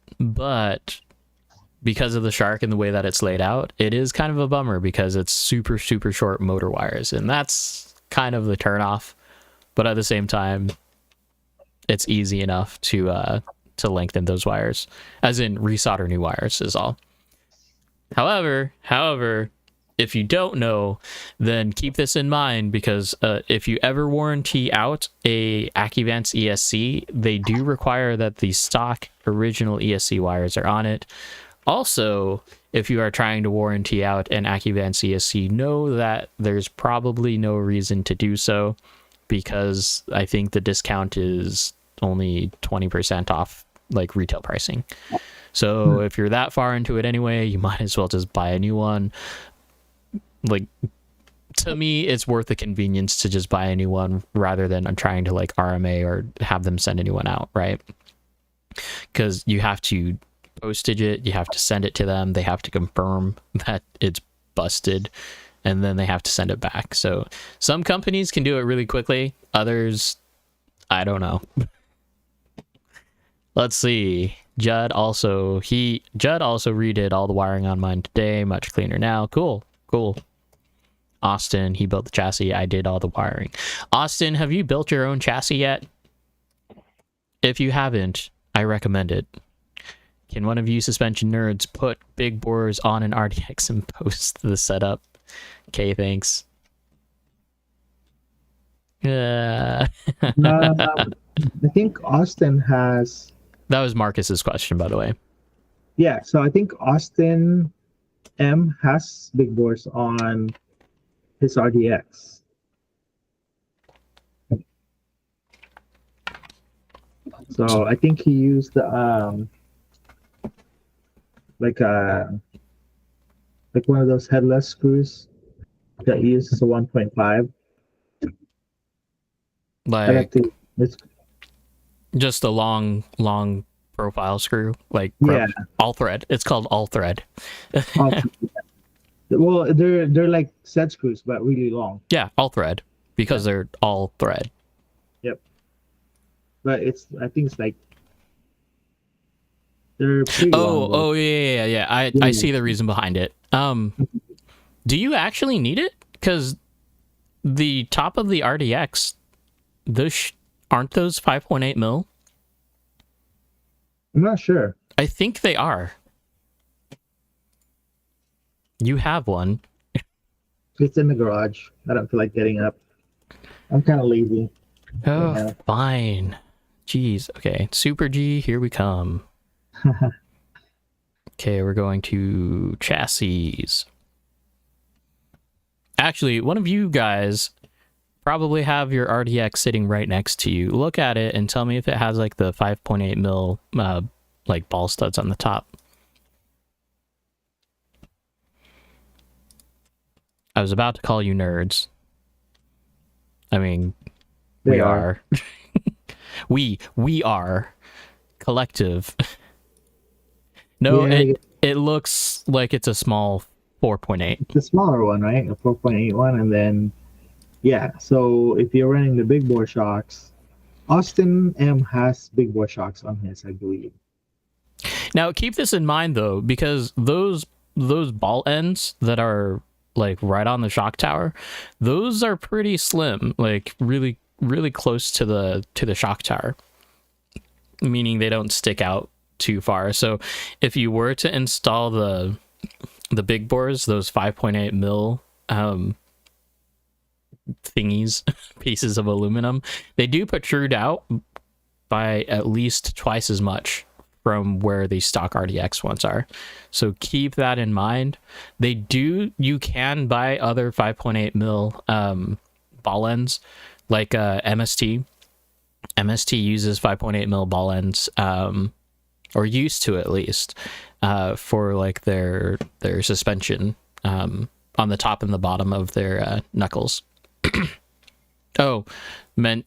B: because of the Shark and the way that it's laid out, it is kind of a bummer because it's super short motor wires, and that's kind of the turnoff. But at the same time, it's easy enough to lengthen those wires, as in resolder new wires is all. However, if you don't know, then keep this in mind, because if you ever warranty out a Acuvance ESC, they do require that the stock original ESC wires are on it. Also, if you are trying to warranty out an Acuvance ESC, know that there's probably no reason to do so, because I think the discount is only 20% off like retail pricing. So if you're that far into it anyway, you might as well just buy a new one. Like, to me, it's worth the convenience to just buy a new one rather than trying to like RMA or have them send a new one out, right? Because you have to postage it, you have to send it to them, they have to confirm that it's busted, and then they have to send it back. So some companies can do it really quickly, others, I don't know. Let's see. Judd also redid all the wiring on mine today. Much cleaner now. Cool. Austin, he built the chassis. I did all the wiring. Austin, have you built your own chassis yet? If you haven't, I recommend it. Can one of you suspension nerds put big bores on an RDX and post the setup? Okay, thanks.
A: I think Austin has...
B: That was Marcus's question, by the way.
A: Yeah, so I think Austin M has big bores on his RDX. So I think he used the like one of those headless screws that he uses a 1.5.
B: Like just a long profile screw, like all thread. It's called all thread.
A: Well, they're like set screws, but really long.
B: Yeah, all thread, because they're all thread.
A: Yep. But I think it's like they're pretty long.
B: Oh yeah. I see the reason behind it. Do you actually need it? Because the top of the RDX, aren't those 5.8 mil?
A: I'm not sure.
B: I think they are. You have one.
A: It's in the garage. I don't feel like getting up. I'm kind of lazy.
B: Oh, yeah. Fine. Jeez. Okay. Super G, here we come. Okay, we're going to chassis. Actually, one of you guys probably have your RDX sitting right next to you. Look at it and tell me if it has like the 5.8 mil like ball studs on the top. I was about to call you nerds. I mean, we are. we are collective. No, yeah, it looks like it's a small 4.8.
A: It's a smaller one, right? A 4.8 one, and then so if you're running the big bore shocks, Austin M has big bore shocks on his, I believe.
B: Now keep this in mind though, because those ball ends that are like right on the shock tower, those are pretty slim, like really close to the shock tower. meaning they don't stick out too far. So if you were to install the big bores, those 5.8 mil thingies, pieces of aluminum, they do protrude out by at least twice as much from where the stock RDX ones are. So keep that in mind. You can buy other 5.8 mil ball ends, like MST. MST uses 5.8 mil ball ends, or used to at least, for like their suspension on the top and the bottom of their knuckles. Oh, meant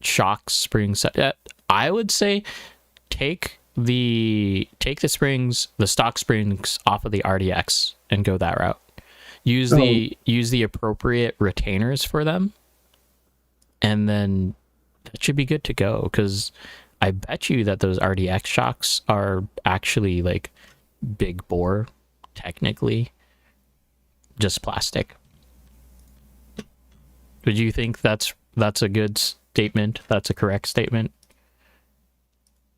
B: shock spring set. I would say take the springs, the stock springs off of the RDX and go that route. Use the appropriate retainers for them, and then that should be good to go, because I bet you that those RDX shocks are actually like big bore, technically, just plastic. Would you think that's a good statement? That's a correct statement?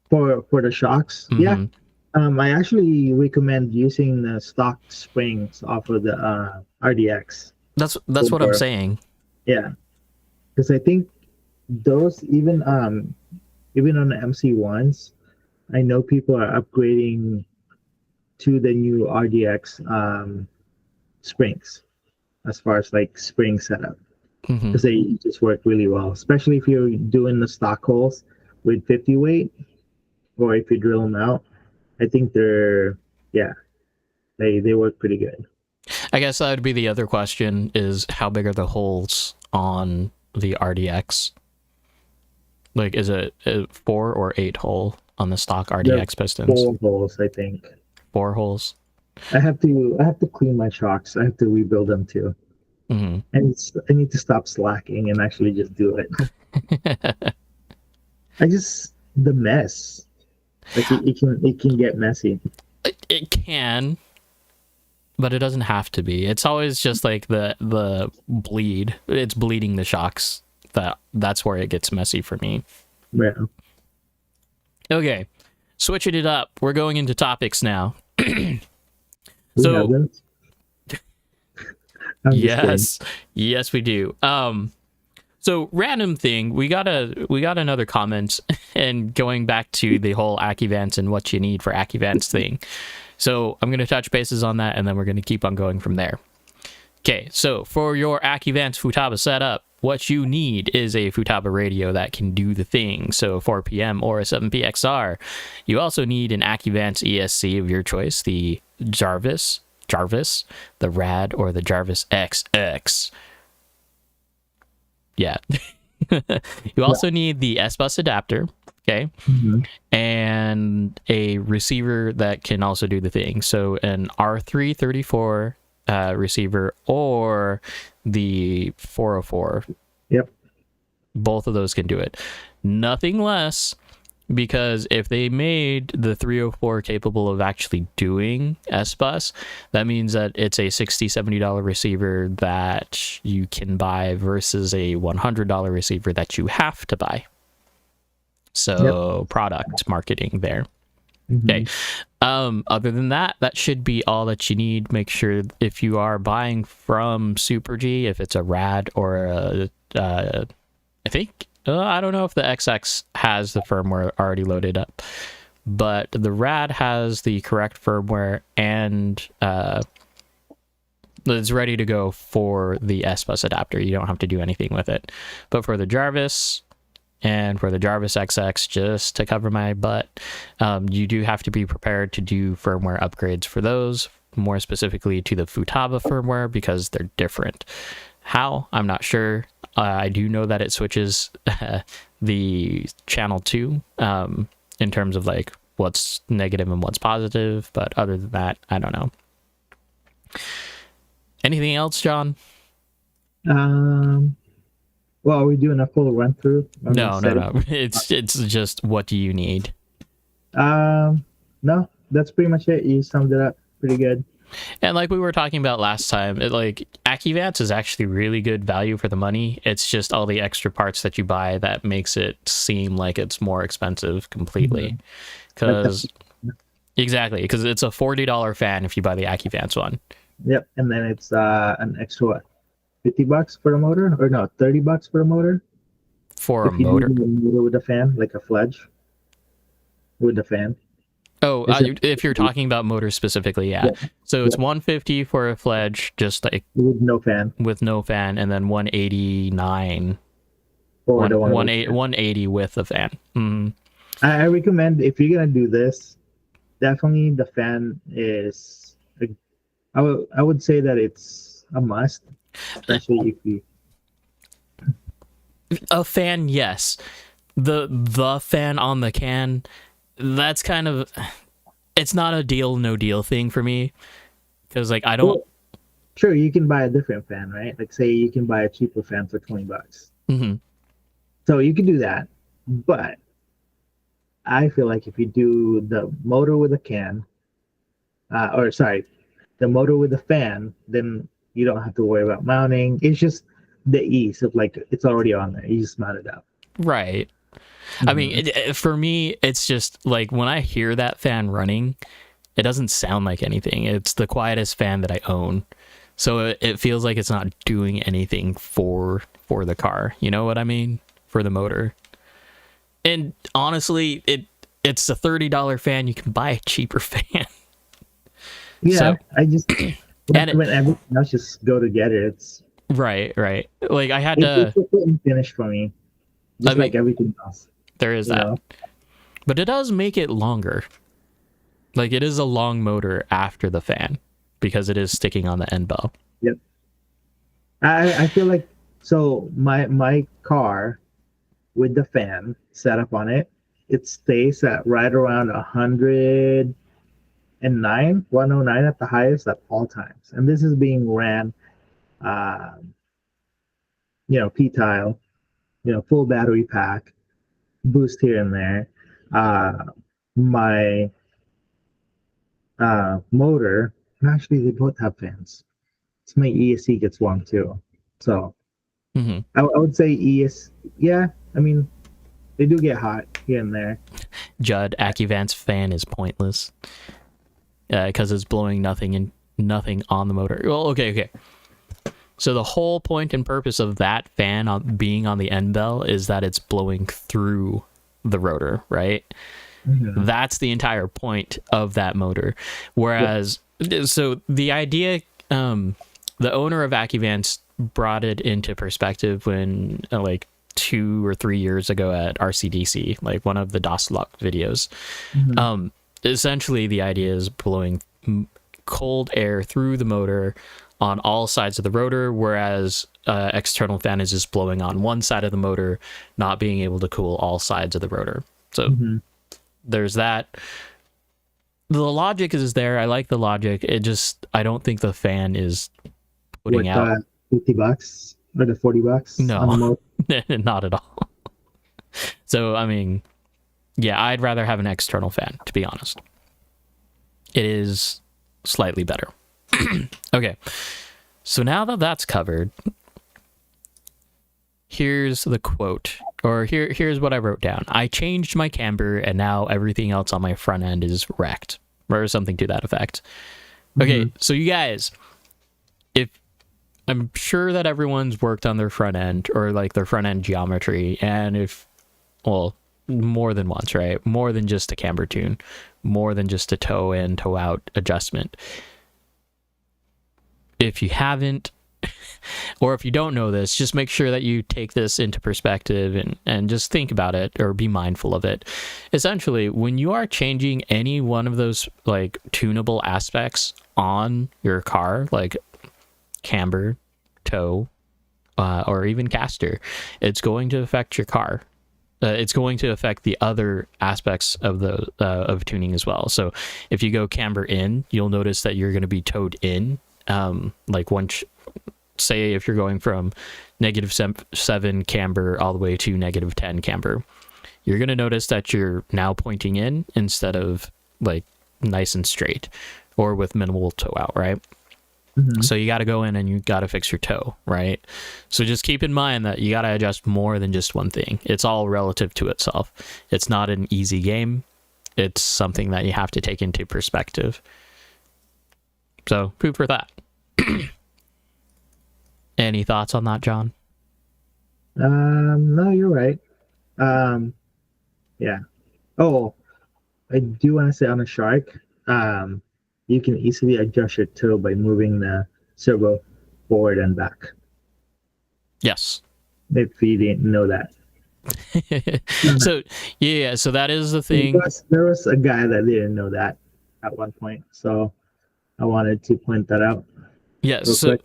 A: For the shocks?
B: Mm-hmm.
A: Yeah. I actually recommend using the stock springs off of the RDX.
B: That's what I'm saying.
A: Yeah. Because I think those, even on the MC1s, I know people are upgrading to the new RDX springs as far as like spring setup, because they just work really well, especially if you're doing the stock holes with 50 weight, or if you drill them out. I think they work pretty good. I
B: guess that would be the other question, is how big are the holes on the RDX? Like, is it a 4 or 8 hole on the stock RDX pistons?
A: 4 holes, I think.
B: 4 holes.
A: I have to clean my shocks. I have to rebuild them too. Mm-hmm. And I need to stop slacking and actually just do it. The mess. Like it can get messy.
B: It can, but it doesn't have to be. It's always just like the bleed. It's bleeding the shocks. That's where it gets messy for me.
A: Yeah.
B: Okay, switching it up. We're going into topics now. Yes, we do. So random thing, we got another comment, and going back to the whole AccuVents and what you need for AccuVents thing. So I'm going to touch bases on that, and then we're going to keep on going from there. Okay, so for your AccuVents Futaba setup, what you need is a Futaba radio that can do the thing, so 4PM or a 7PXR. You also need an AccuVents ESC of your choice, the Jarvis, the Rad, or the Jarvis XX. Yeah. You also need the S-Bus adapter, okay? Mm-hmm. And a receiver that can also do the thing. So an R334 receiver, or the 404.
A: Yep.
B: Both of those can do it. Nothing less, because if they made the 304 capable of actually doing S-Bus, that means that it's a $60-$70 receiver that you can buy versus a $100 receiver that you have to buy. So product marketing there. Mm-hmm. Okay. Other than that, that should be all that you need. Make sure if you are buying from Super G, if it's a Rad or a, I think, I don't know if the XX has the firmware already loaded up, but the Rad has the correct firmware, and it's ready to go for the S-Bus adapter. You don't have to do anything with it. But for the Jarvis and for the Jarvis XX, just to cover my butt, you do have to be prepared to do firmware upgrades for those, more specifically to the Futaba firmware, because they're different. How? I'm not sure. I do know that it switches the channel 2 in terms of like what's negative and what's positive, but other than that, I don't know. Anything else, John?
A: Well, are we doing a full run through?
B: No. It's just, what do you need?
A: No, that's pretty much it. You summed it up pretty good.
B: And like we were talking about last time, like AccuVance is actually really good value for the money. It's just all the extra parts that you buy that makes it seem like it's more expensive completely. Because exactly, because it's a $40 fan if you buy the AccuVance one.
A: Yep, and then it's an extra what, $50 for a motor, or no, $30 for a motor.
B: For a
A: If you
B: motor.
A: do a motor with a fan, like a Fledge with a fan.
B: Oh, if you're talking about motors specifically, yeah. So it's 150 for a Fledge, just like
A: with no fan,
B: and then 189
A: or the one
B: 180 with a fan. Mm-hmm.
A: I recommend, if you're gonna do this, definitely the fan is. I would say that it's a must, especially if you.
B: A fan, yes. The fan on the can, that's kind of, it's not a deal no deal thing for me, because like I don't.
A: Well, sure, you can buy a different fan, right? Like say you can buy a cheaper fan for $20.
B: Mm-hmm.
A: So you can do that, but I feel like if you do the motor with a can, or sorry, the motor with a fan, then you don't have to worry about mounting. It's just the ease of like it's already on there. You just mount it up.
B: Right.
A: Mm-hmm.
B: I mean, for me, it's just like when I hear that fan running, it doesn't sound like anything. It's the quietest fan that I own. So it feels like it's not doing anything for the car. You know what I mean? For the motor. And honestly, it's a $30 fan. You can buy a cheaper fan.
A: Yeah,
B: so,
A: I just when everything else just go together. It's
B: right. Like I had to.
A: It's a fit and finish for me, just like everything else.
B: There is that, know? But it does make it longer. Like it is a long motor after the fan because it is sticking on the end bell.
A: Yep. I feel like so my car with the fan set up on it, it stays at right around 109, 109 at the highest at all times. And this is being ran, P-tile, full battery pack, boost here and there. My motor, actually, they both have fans. So my ESC gets warm too. So I would say yeah, I mean, they do get hot here and there.
B: Judd, AccuVance fan is pointless because it's blowing nothing on the motor. Well, okay. So the whole point and purpose of that fan being on the end bell is that it's blowing through the rotor, right? Mm-hmm. That's the entire point of that motor. Whereas, so the idea, the owner of AccuVance brought it into perspective when like 2 or 3 years ago at RCDC, like one of the DOSLock videos. Mm-hmm. Essentially, the idea is blowing cold air through the motor on all sides of the rotor, whereas external fan is just blowing on one side of the motor, not being able to cool all sides of the rotor. So there's that. The logic is there. I like the logic. I don't think the fan is putting out
A: $50 or the $40.
B: No, not at all. So, I mean, yeah, I'd rather have an external fan, to be honest. It is slightly better. Okay, so now that that's covered, here's the quote, or here's what I wrote down. I changed my camber, and now everything else on my front end is wrecked, or something to that effect. Okay, so you guys, if I'm sure that everyone's worked on their front end or like their front end geometry, and more than once, right? More than just a camber tune, more than just a toe in, toe out adjustment. If you haven't, or if you don't know this, just make sure that you take this into perspective and just think about it or be mindful of it. Essentially, when you are changing any one of those like tunable aspects on your car, like camber, toe, or even caster, it's going to affect your car. It's going to affect the other aspects of the of tuning as well. So if you go camber in, you'll notice that you're going to be towed in. Like once, say if you're going from -7 camber all the way to -10 camber, you're going to notice that you're now pointing in instead of like nice and straight. or with minimal tow out, right? So you got to go in and you got to fix your toe, right? So just keep in mind that you got to adjust more than just one thing. It's all relative to itself. It's not an easy game. It's something that you have to take into perspective. So food for thought. Any thoughts on that, John?
A: No, you're right. Yeah. Oh, I do want to say on a shark, you can easily adjust your toe by moving the servo forward and back.
B: Yes.
A: If you didn't know that.
B: So yeah, so that is the thing.
A: There was a guy that didn't know that at one point, so I wanted to point that out.
B: Yes, so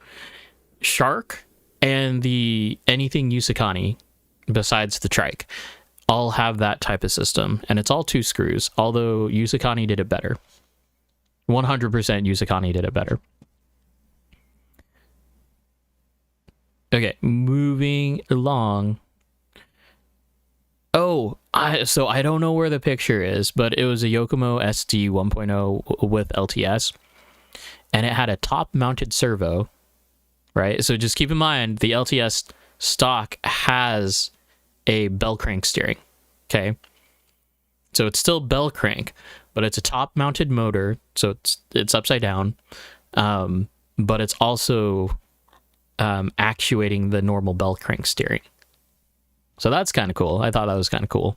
B: shark and the anything Yusukani besides the trike all have that type of system, and it's all 2 screws, although Yusukani did it better. 100% Yusukani did it better. Okay, moving along. Oh, so I don't know where the picture is, but it was a Yokomo SD 1.0 with LTS, and it had a top-mounted servo, right? So just keep in mind, the LTS stock has a bell crank steering, okay? So it's still bell crank, but it's a top-mounted motor, so it's upside down, but it's also actuating the normal bell crank steering. So that's kind of cool. I thought that was kind of cool.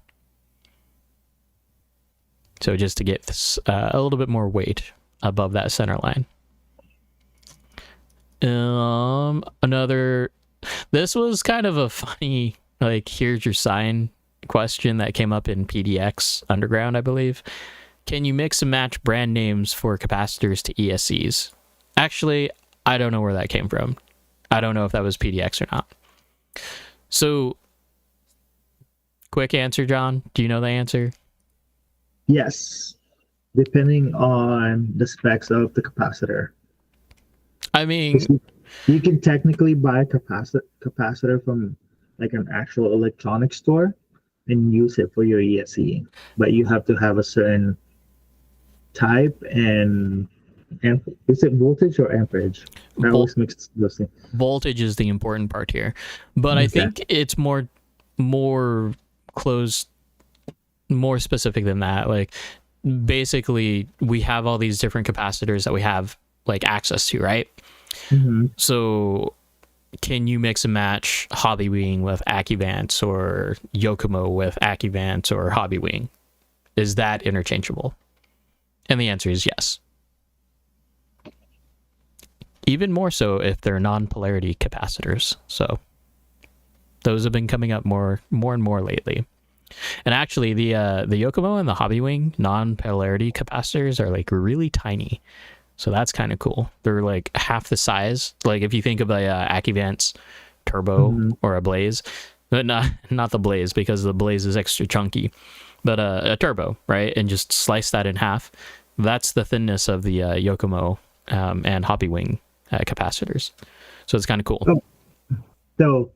B: So just to get this, a little bit more weight above that center line. This was kind of a funny, like, here's your sign question that came up in PDX Underground, I believe. Can you mix and match brand names for capacitors to ESCs? Actually, I don't know where that came from. I don't know if that was PDX or not. So, quick answer, John. Do you know the answer?
A: Yes, depending on the specs of the capacitor.
B: I mean,
A: you can technically buy a capacitor from like an actual electronics store and use it for your ESC, but you have to have a certain type and is it voltage or amperage? I always mix those things.
B: Voltage is the important part here, but okay. I think it's more close, more specific than that. Like, basically, we have all these different capacitors that we have like access to, right? Mm-hmm. So can you mix and match Hobbywing with Accuvance or Yokomo with Accuvance or Hobbywing? Is that interchangeable? And the answer is yes. Even more so if they're non-polarity capacitors. So those have been coming up more and more lately. And actually, the Yokomo and the Hobbywing non-polarity capacitors are like really tiny. So that's kind of cool. They're like half the size. Like if you think of a Accuvance Turbo or a Blaze, but not the Blaze because the Blaze is extra chunky, but a Turbo, right? And just slice that in half. That's the thinness of the Yokomo and Hobbywing capacitors. So it's kind of cool.
A: So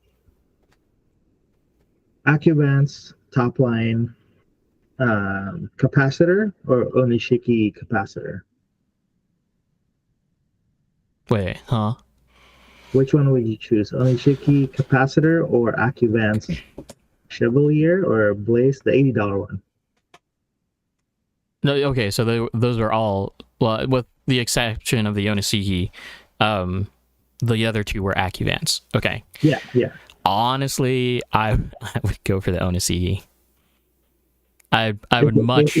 A: Accuvance top line capacitor or Onishiki capacitor?
B: Wait, huh?
A: Which one would you choose? Onishiki capacitor or Accuvance Chevalier or Blaze, the $80 one?
B: No, okay, so those are all, well, with the exception of the Onishiki, the other two were Accuvance. Okay.
A: Yeah.
B: Honestly, I would go for the Onishiki. I would much.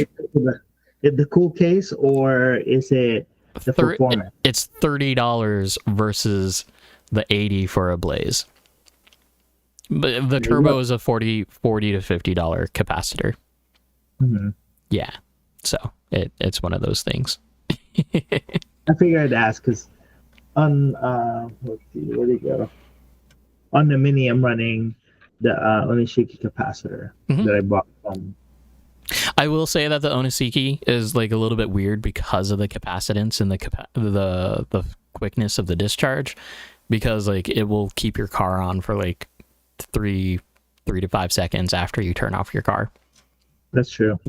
A: The cool case, or is it the performance?
B: It's $30 versus the $80 for a Blaze. But the Turbo is a $40 to $50 capacitor.
A: Mm-hmm.
B: Yeah, so it's one of those things.
A: I figured I'd ask because on let's see, where'd it go? On the Mini, I'm running the Onishiki capacitor that I bought from.
B: I will say that the Onishiki is like a little bit weird because of the capacitance and the quickness of the discharge, because like it will keep your car on for like 3 to 5 seconds after you turn off your car.
A: That's true.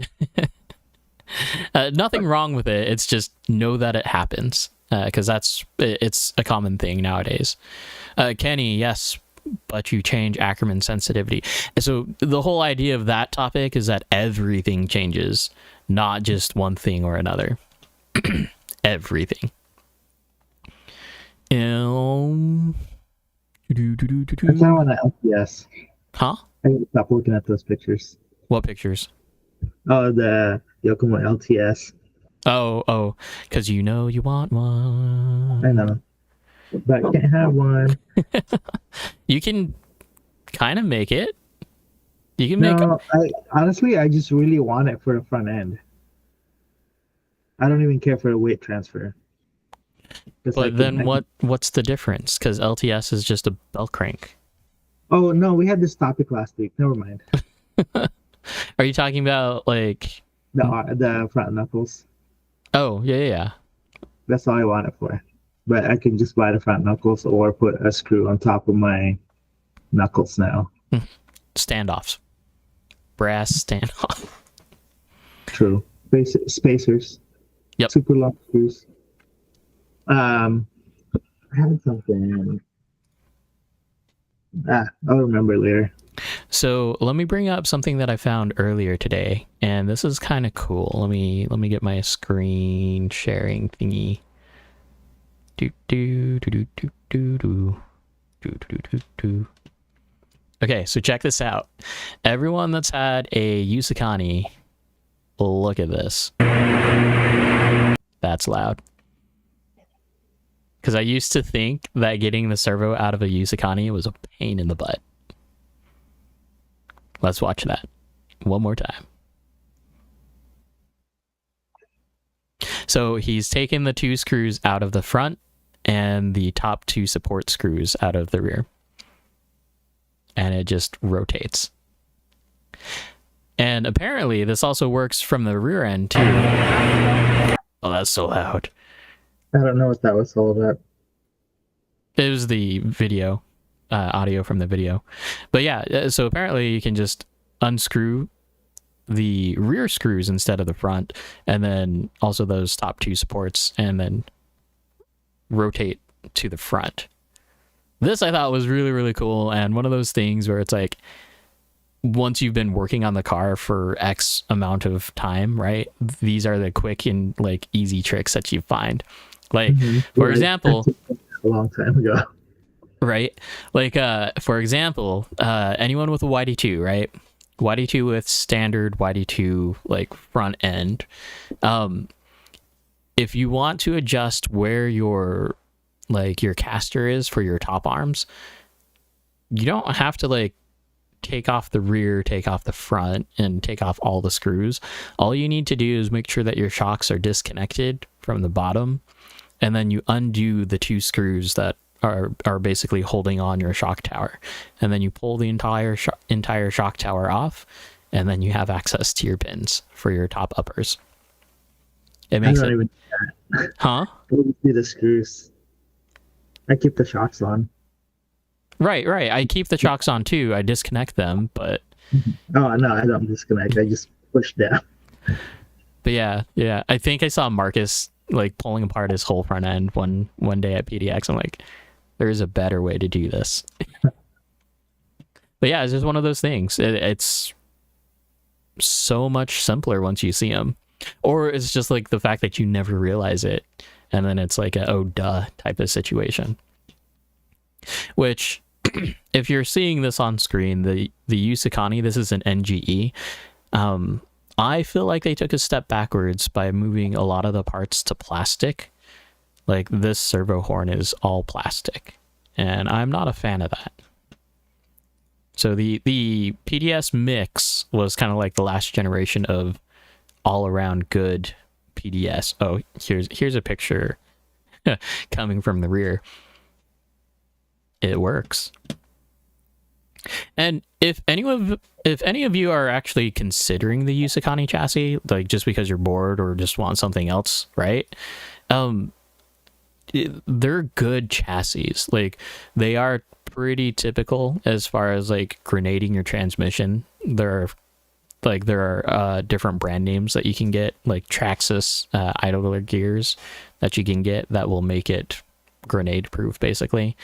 B: Nothing wrong with it. It's just know that it happens, because it's a common thing nowadays. Kenny, yes, but you change Ackerman sensitivity. So the whole idea of that topic is that everything changes, not just one thing or another. Everything.
A: I kind of want to LTS.
B: Huh?
A: I need to stop looking at those pictures.
B: What pictures?
A: Oh, the Yokomo LTS.
B: Oh, because you know you want one.
A: I know, but I can't have one.
B: You can kind of make it. You can make.
A: No, I just really want it for the front end. I don't even care for the weight transfer.
B: But then what's the difference? Because LTS is just a belt crank.
A: Oh no, we had this topic last week. Never mind.
B: Are you talking about like
A: the front knuckles?
B: Oh yeah.
A: That's all I want it for. But I can just buy the front knuckles or put a screw on top of my knuckles now.
B: Standoffs. Brass standoff.
A: True. Spacers.
B: Yep.
A: Super long screws. I had something. I'll remember later.
B: So let me bring up something that I found earlier today, and this is kind of cool. Let me get my screen sharing thingy. Okay, so check this out. Everyone that's had a Yusukani, look at this. That's loud. Because I used to think that getting the servo out of a Yusukani was a pain in the butt. Let's watch that one more time. So he's taken the two screws out of the front and the top two support screws out of the rear. And it just rotates. And apparently this also works from the rear end too. Oh, that's so loud.
A: I don't know what that was all about.
B: It was the video, audio from the video. But yeah, so apparently you can just unscrew the rear screws instead of the front, and then also those top two supports, and then rotate to the front. This I thought was really, really cool, and one of those things where it's like, once you've been working on the car for X amount of time, right? These are the quick and like easy tricks that you find. Like, for example,
A: a long time ago,
B: right? Like, for example, anyone with a YD2, right? YD2 with standard YD2 like front end. If you want to adjust where your caster is for your top arms, you don't have to like take off the rear, take off the front, and take off all the screws. All you need to do is make sure that your shocks are disconnected from the bottom, and then you undo the two screws that are basically holding on your shock tower, and then you pull the entire shock tower off, and then you have access to your pins for your top uppers. It makes it.
A: Even
B: huh?
A: I wouldn't see the screws. I keep the shocks on.
B: Right. I keep the shocks on too. I disconnect them, but
A: oh no, I don't disconnect. I just push down.
B: But yeah. I think I saw Marcus like pulling apart his whole front end one day at PDX. I'm like, there's a better way to do this. But yeah, it's just one of those things. It's so much simpler once you see them, or it's just like the fact that you never realize it, and then it's like a oh duh type of situation. Which, if you're seeing this on screen, the Yusukani, this is an NGE. I feel like they took a step backwards by moving a lot of the parts to plastic. Like this servo horn is all plastic, and I'm not a fan of that. So the PDS mix was kind of like the last generation of all around good PDS. Oh, here's a picture coming from the rear. It works. And if any of you are actually considering the Yusukani chassis, like just because you're bored or just want something else, right? They're good chassis. Like they are pretty typical as far as like grenading your transmission. They're like there are different brand names that you can get, like Traxxas idler gears that you can get that will make it grenade proof, basically.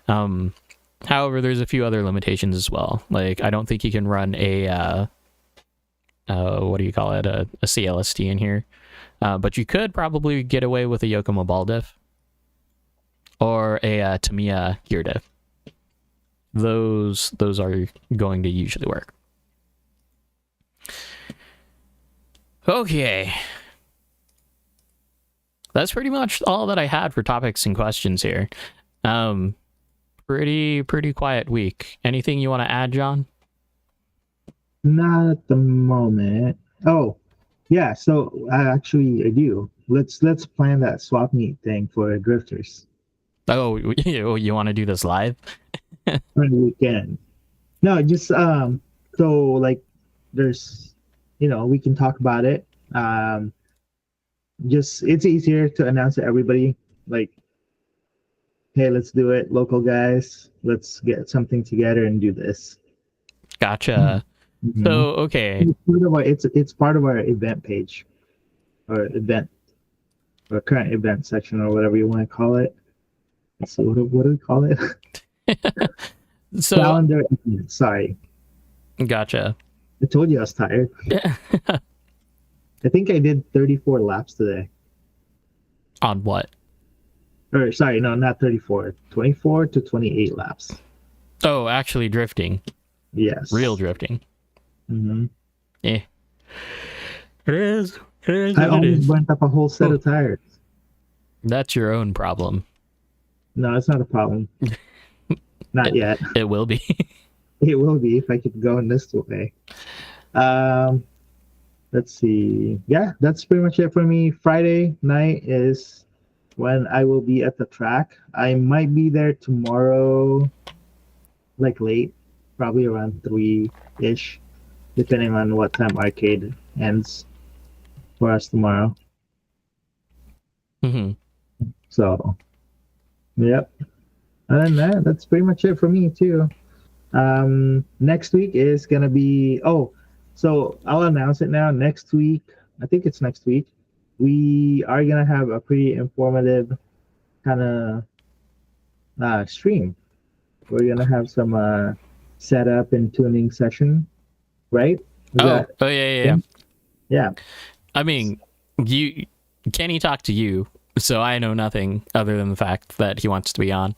B: However, there's a few other limitations as well. Like, I don't think you can run a what do you call it, a CLST in here, but you could probably get away with a Yokomo ball diff or a Tamiya gear diff. Those are going to usually work. Okay, that's pretty much all that I had for topics and questions here. Pretty quiet week. Anything you want to add, John?
A: Not at the moment. Oh, yeah. So I do. Let's plan that swap meet thing for drifters
B: Oh, you want to do this live?
A: on the weekend. No, just so like there's, we can talk about it. Just it's easier to announce to everybody, like, hey, let's do it, local guys. Let's get something together and do this.
B: Gotcha.
A: Mhm.
B: So, okay.
A: It's part of our event page, or current event section, or whatever you want to call it. So what do we call it?
B: So,
A: Calendar. Sorry,
B: gotcha.
A: I told you I was tired. I think I did 34 laps today.
B: On what?
A: Or sorry, no, not 34. 24 to 28 laps.
B: Oh, actually drifting.
A: Yes.
B: Real drifting.
A: Mm-hmm.
B: Eh. It is.
A: I almost burnt up a whole set of tires.
B: That's your own problem.
A: No, it's not a problem. Not yet.
B: It will be.
A: It will be if I keep going this way. Let's see. Yeah, that's pretty much it for me. Friday night is when I will be at the track. I might be there tomorrow, like late, probably around 3-ish, depending on what time arcade ends for us tomorrow.
B: Mm-hmm.
A: So, yep. Other than that, that's pretty much it for me too. Next week is gonna be so I'll announce it now. Next week, I think it's next week, we are gonna have a pretty informative kind of stream. We're gonna have some setup and tuning session, right?
B: Yeah.
A: Yeah.
B: I mean, Kenny talked to you, so I know nothing other than the fact that he wants to be on.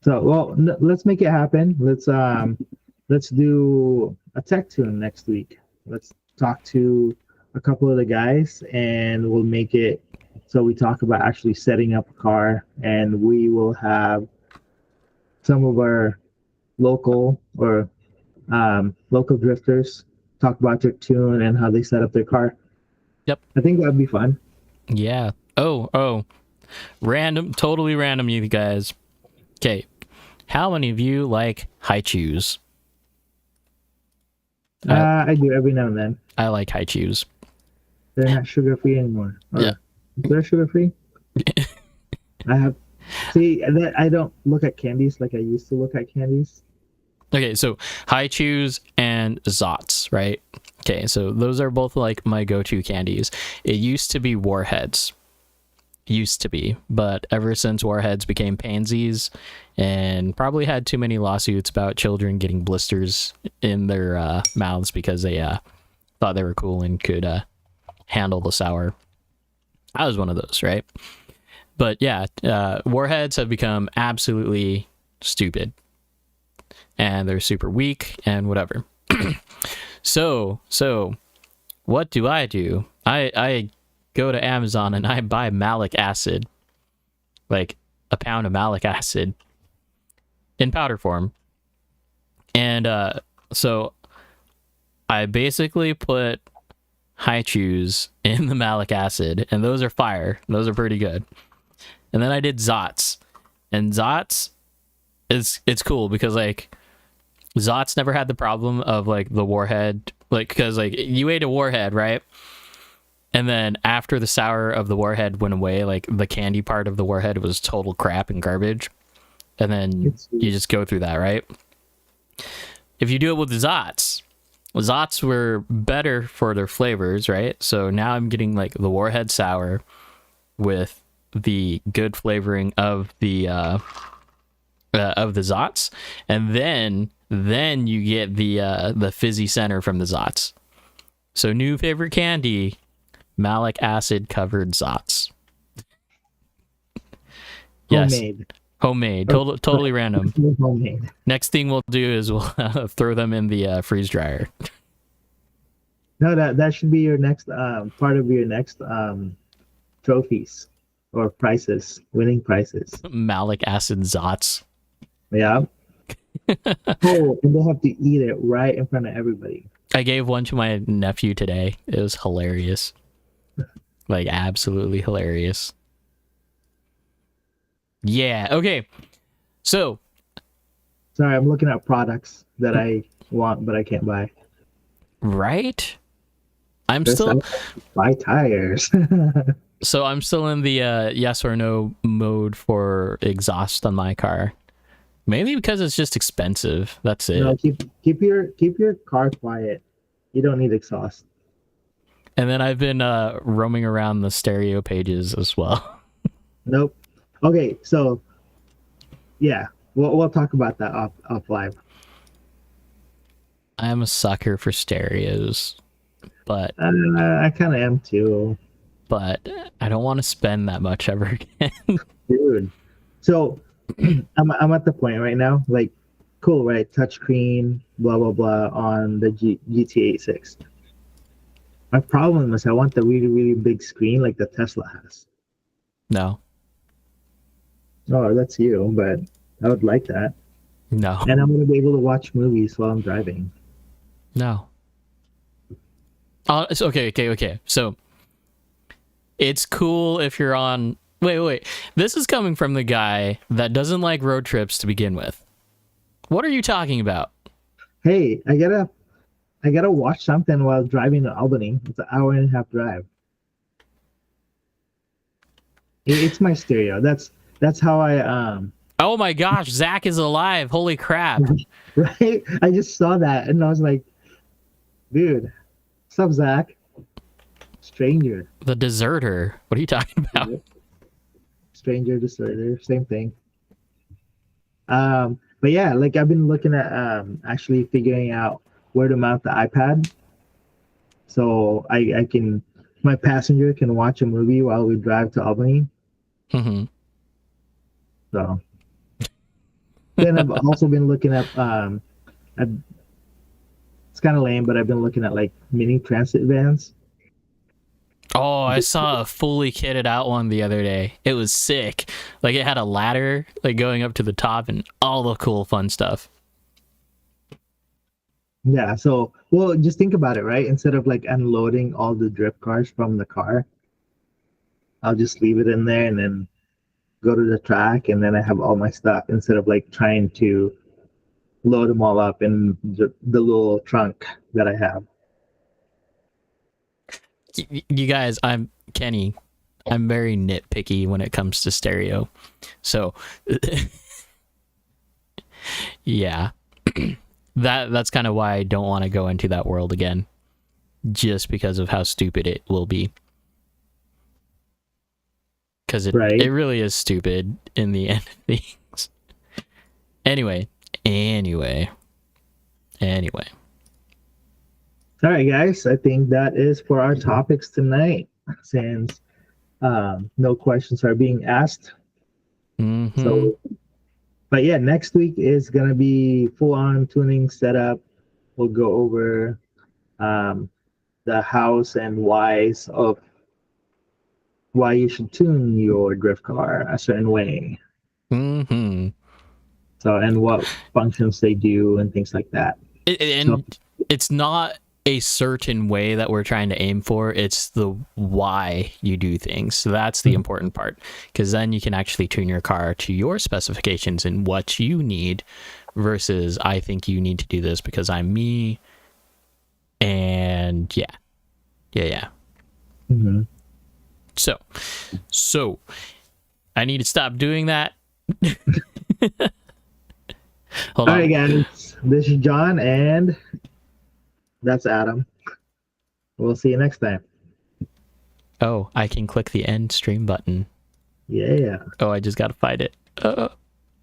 A: So, well, let's make it happen. Let's do a tech tune next week. Let's talk to a couple of the guys, and we'll make it so we talk about actually setting up a car, and we will have some of our local drifters talk about their tune and how they set up their car.
B: Yep.
A: I think that'd be fun.
B: Yeah. Oh. Totally random, you guys. Okay. How many of you like Hi-Chews?
A: I do every now and then.
B: I like Hi-Chews.
A: They're not sugar free anymore.
B: Yeah.
A: They're sugar free. I don't look at candies like I used to look at candies.
B: Okay, so Hi-Chews and Zots, right? Okay, so those are both like my go-to candies. It used to be Warheads. But ever since Warheads became Pansies and probably had too many lawsuits about children getting blisters in their mouths because they thought they were cool and could handle the sour. I was one of those, right? But yeah, Warheads have become absolutely stupid. And they're super weak and whatever. So what do? I go to Amazon and I buy malic acid, like a pound of malic acid in powder form. And so I basically put Hi-Chews in the malic acid, and those are fire. Those are pretty good. And then I did Zots, and Zots it's cool because like Zots never had the problem of like the Warhead, like because like you ate a Warhead, right? And then after the sour of the Warhead went away, like the candy part of the Warhead was total crap and garbage. And then you just go through that, right? If you do it with the Zots, Zots were better for their flavors, right? So now I'm getting like the Warhead Sour with the good flavoring of the Zots, and then you get the fizzy center from the Zots. So new favorite candy, malic acid covered Zots. Yes. Homemade. Totally random.
A: Homemade.
B: Next thing we'll do is we'll throw them in the freeze dryer.
A: No, that should be your next part of your next trophies or prizes, winning prizes.
B: Malic acid Zots.
A: Yeah. Oh, and they have to eat it right in front of everybody.
B: I gave one to my nephew today. It was hilarious. Like, absolutely hilarious. Yeah, okay. So.
A: Sorry, I'm looking at products that I want, but I can't buy.
B: Right? I'm
A: There's
B: still.
A: Buy tires.
B: So I'm still in the yes or no mode for exhaust on my car. Mainly because it's just expensive. That's it.
A: No, keep your car quiet. You don't need exhaust.
B: And then I've been roaming around the stereo pages as well.
A: Nope. Okay, so yeah, we'll talk about that off live.
B: I'm a sucker for stereos, but
A: I kind of am too.
B: But I don't want to spend that much ever again.
A: Dude, so I'm at the point right now, like, cool, right? Touchscreen, blah blah blah on the GTA 6. My problem is I want the really really big screen like the Tesla has.
B: No.
A: Oh, that's you, but I would like that.
B: No.
A: And I'm gonna be able to watch movies while I'm driving.
B: No. It's okay. So it's cool if you're on. Wait. This is coming from the guy that doesn't like road trips to begin with. What are you talking about?
A: Hey, I gotta watch something while driving to Albany. It's an hour and a half drive. It's my stereo. That's how I
B: Oh my gosh, Zach is alive! Holy crap!
A: Right? I just saw that and I was like, dude, what's up, Zach? Stranger.
B: The deserter. What are you talking about?
A: Stranger, deserter, same thing. But yeah, like I've been looking at actually figuring out where to mount the iPad, so I can my passenger can watch a movie while we drive to Albany.
B: Mm-hmm.
A: So then I've also been looking at it's kind of lame, but I've been looking at like mini transit vans.
B: Oh, I saw a fully kitted out one the other day. It was sick. Like it had a ladder like going up to the top and all the cool fun stuff.
A: Yeah, so well, just think about it, right? Instead of like unloading all the drift cars from the car, I'll just leave it in there and then go to the track, and then I have all my stuff instead of like trying to load them all up in the little trunk that I have.
B: You guys, I'm Kenny. I'm very nitpicky when it comes to stereo. So yeah. That's kind of why I don't want to go into that world again. Just because of how stupid it will be. Because it really is stupid in the end of things. Anyway.
A: All right, guys. I think that is for our topics tonight. Since no questions are being asked.
B: Mm-hmm.
A: So, but yeah, next week is gonna be full-on tuning setup. We'll go over the hows and whys of why you should tune your drift car a certain way.
B: Mm-hmm.
A: So, and what functions they do and things like that.
B: It's not a certain way that we're trying to aim for. It's the why you do things. So that's the important part, because then you can actually tune your car to your specifications and what you need versus I think you need to do this because I'm me. And yeah.
A: Mm-hmm.
B: So I need to stop doing that. Hold on.
A: All right, guys. This is John and That's Adam. We'll see you next time.
B: Oh, I can click the end stream button.
A: Yeah.
B: Oh, I just gotta find it.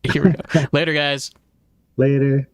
B: Here we go. Later, guys.
A: Later.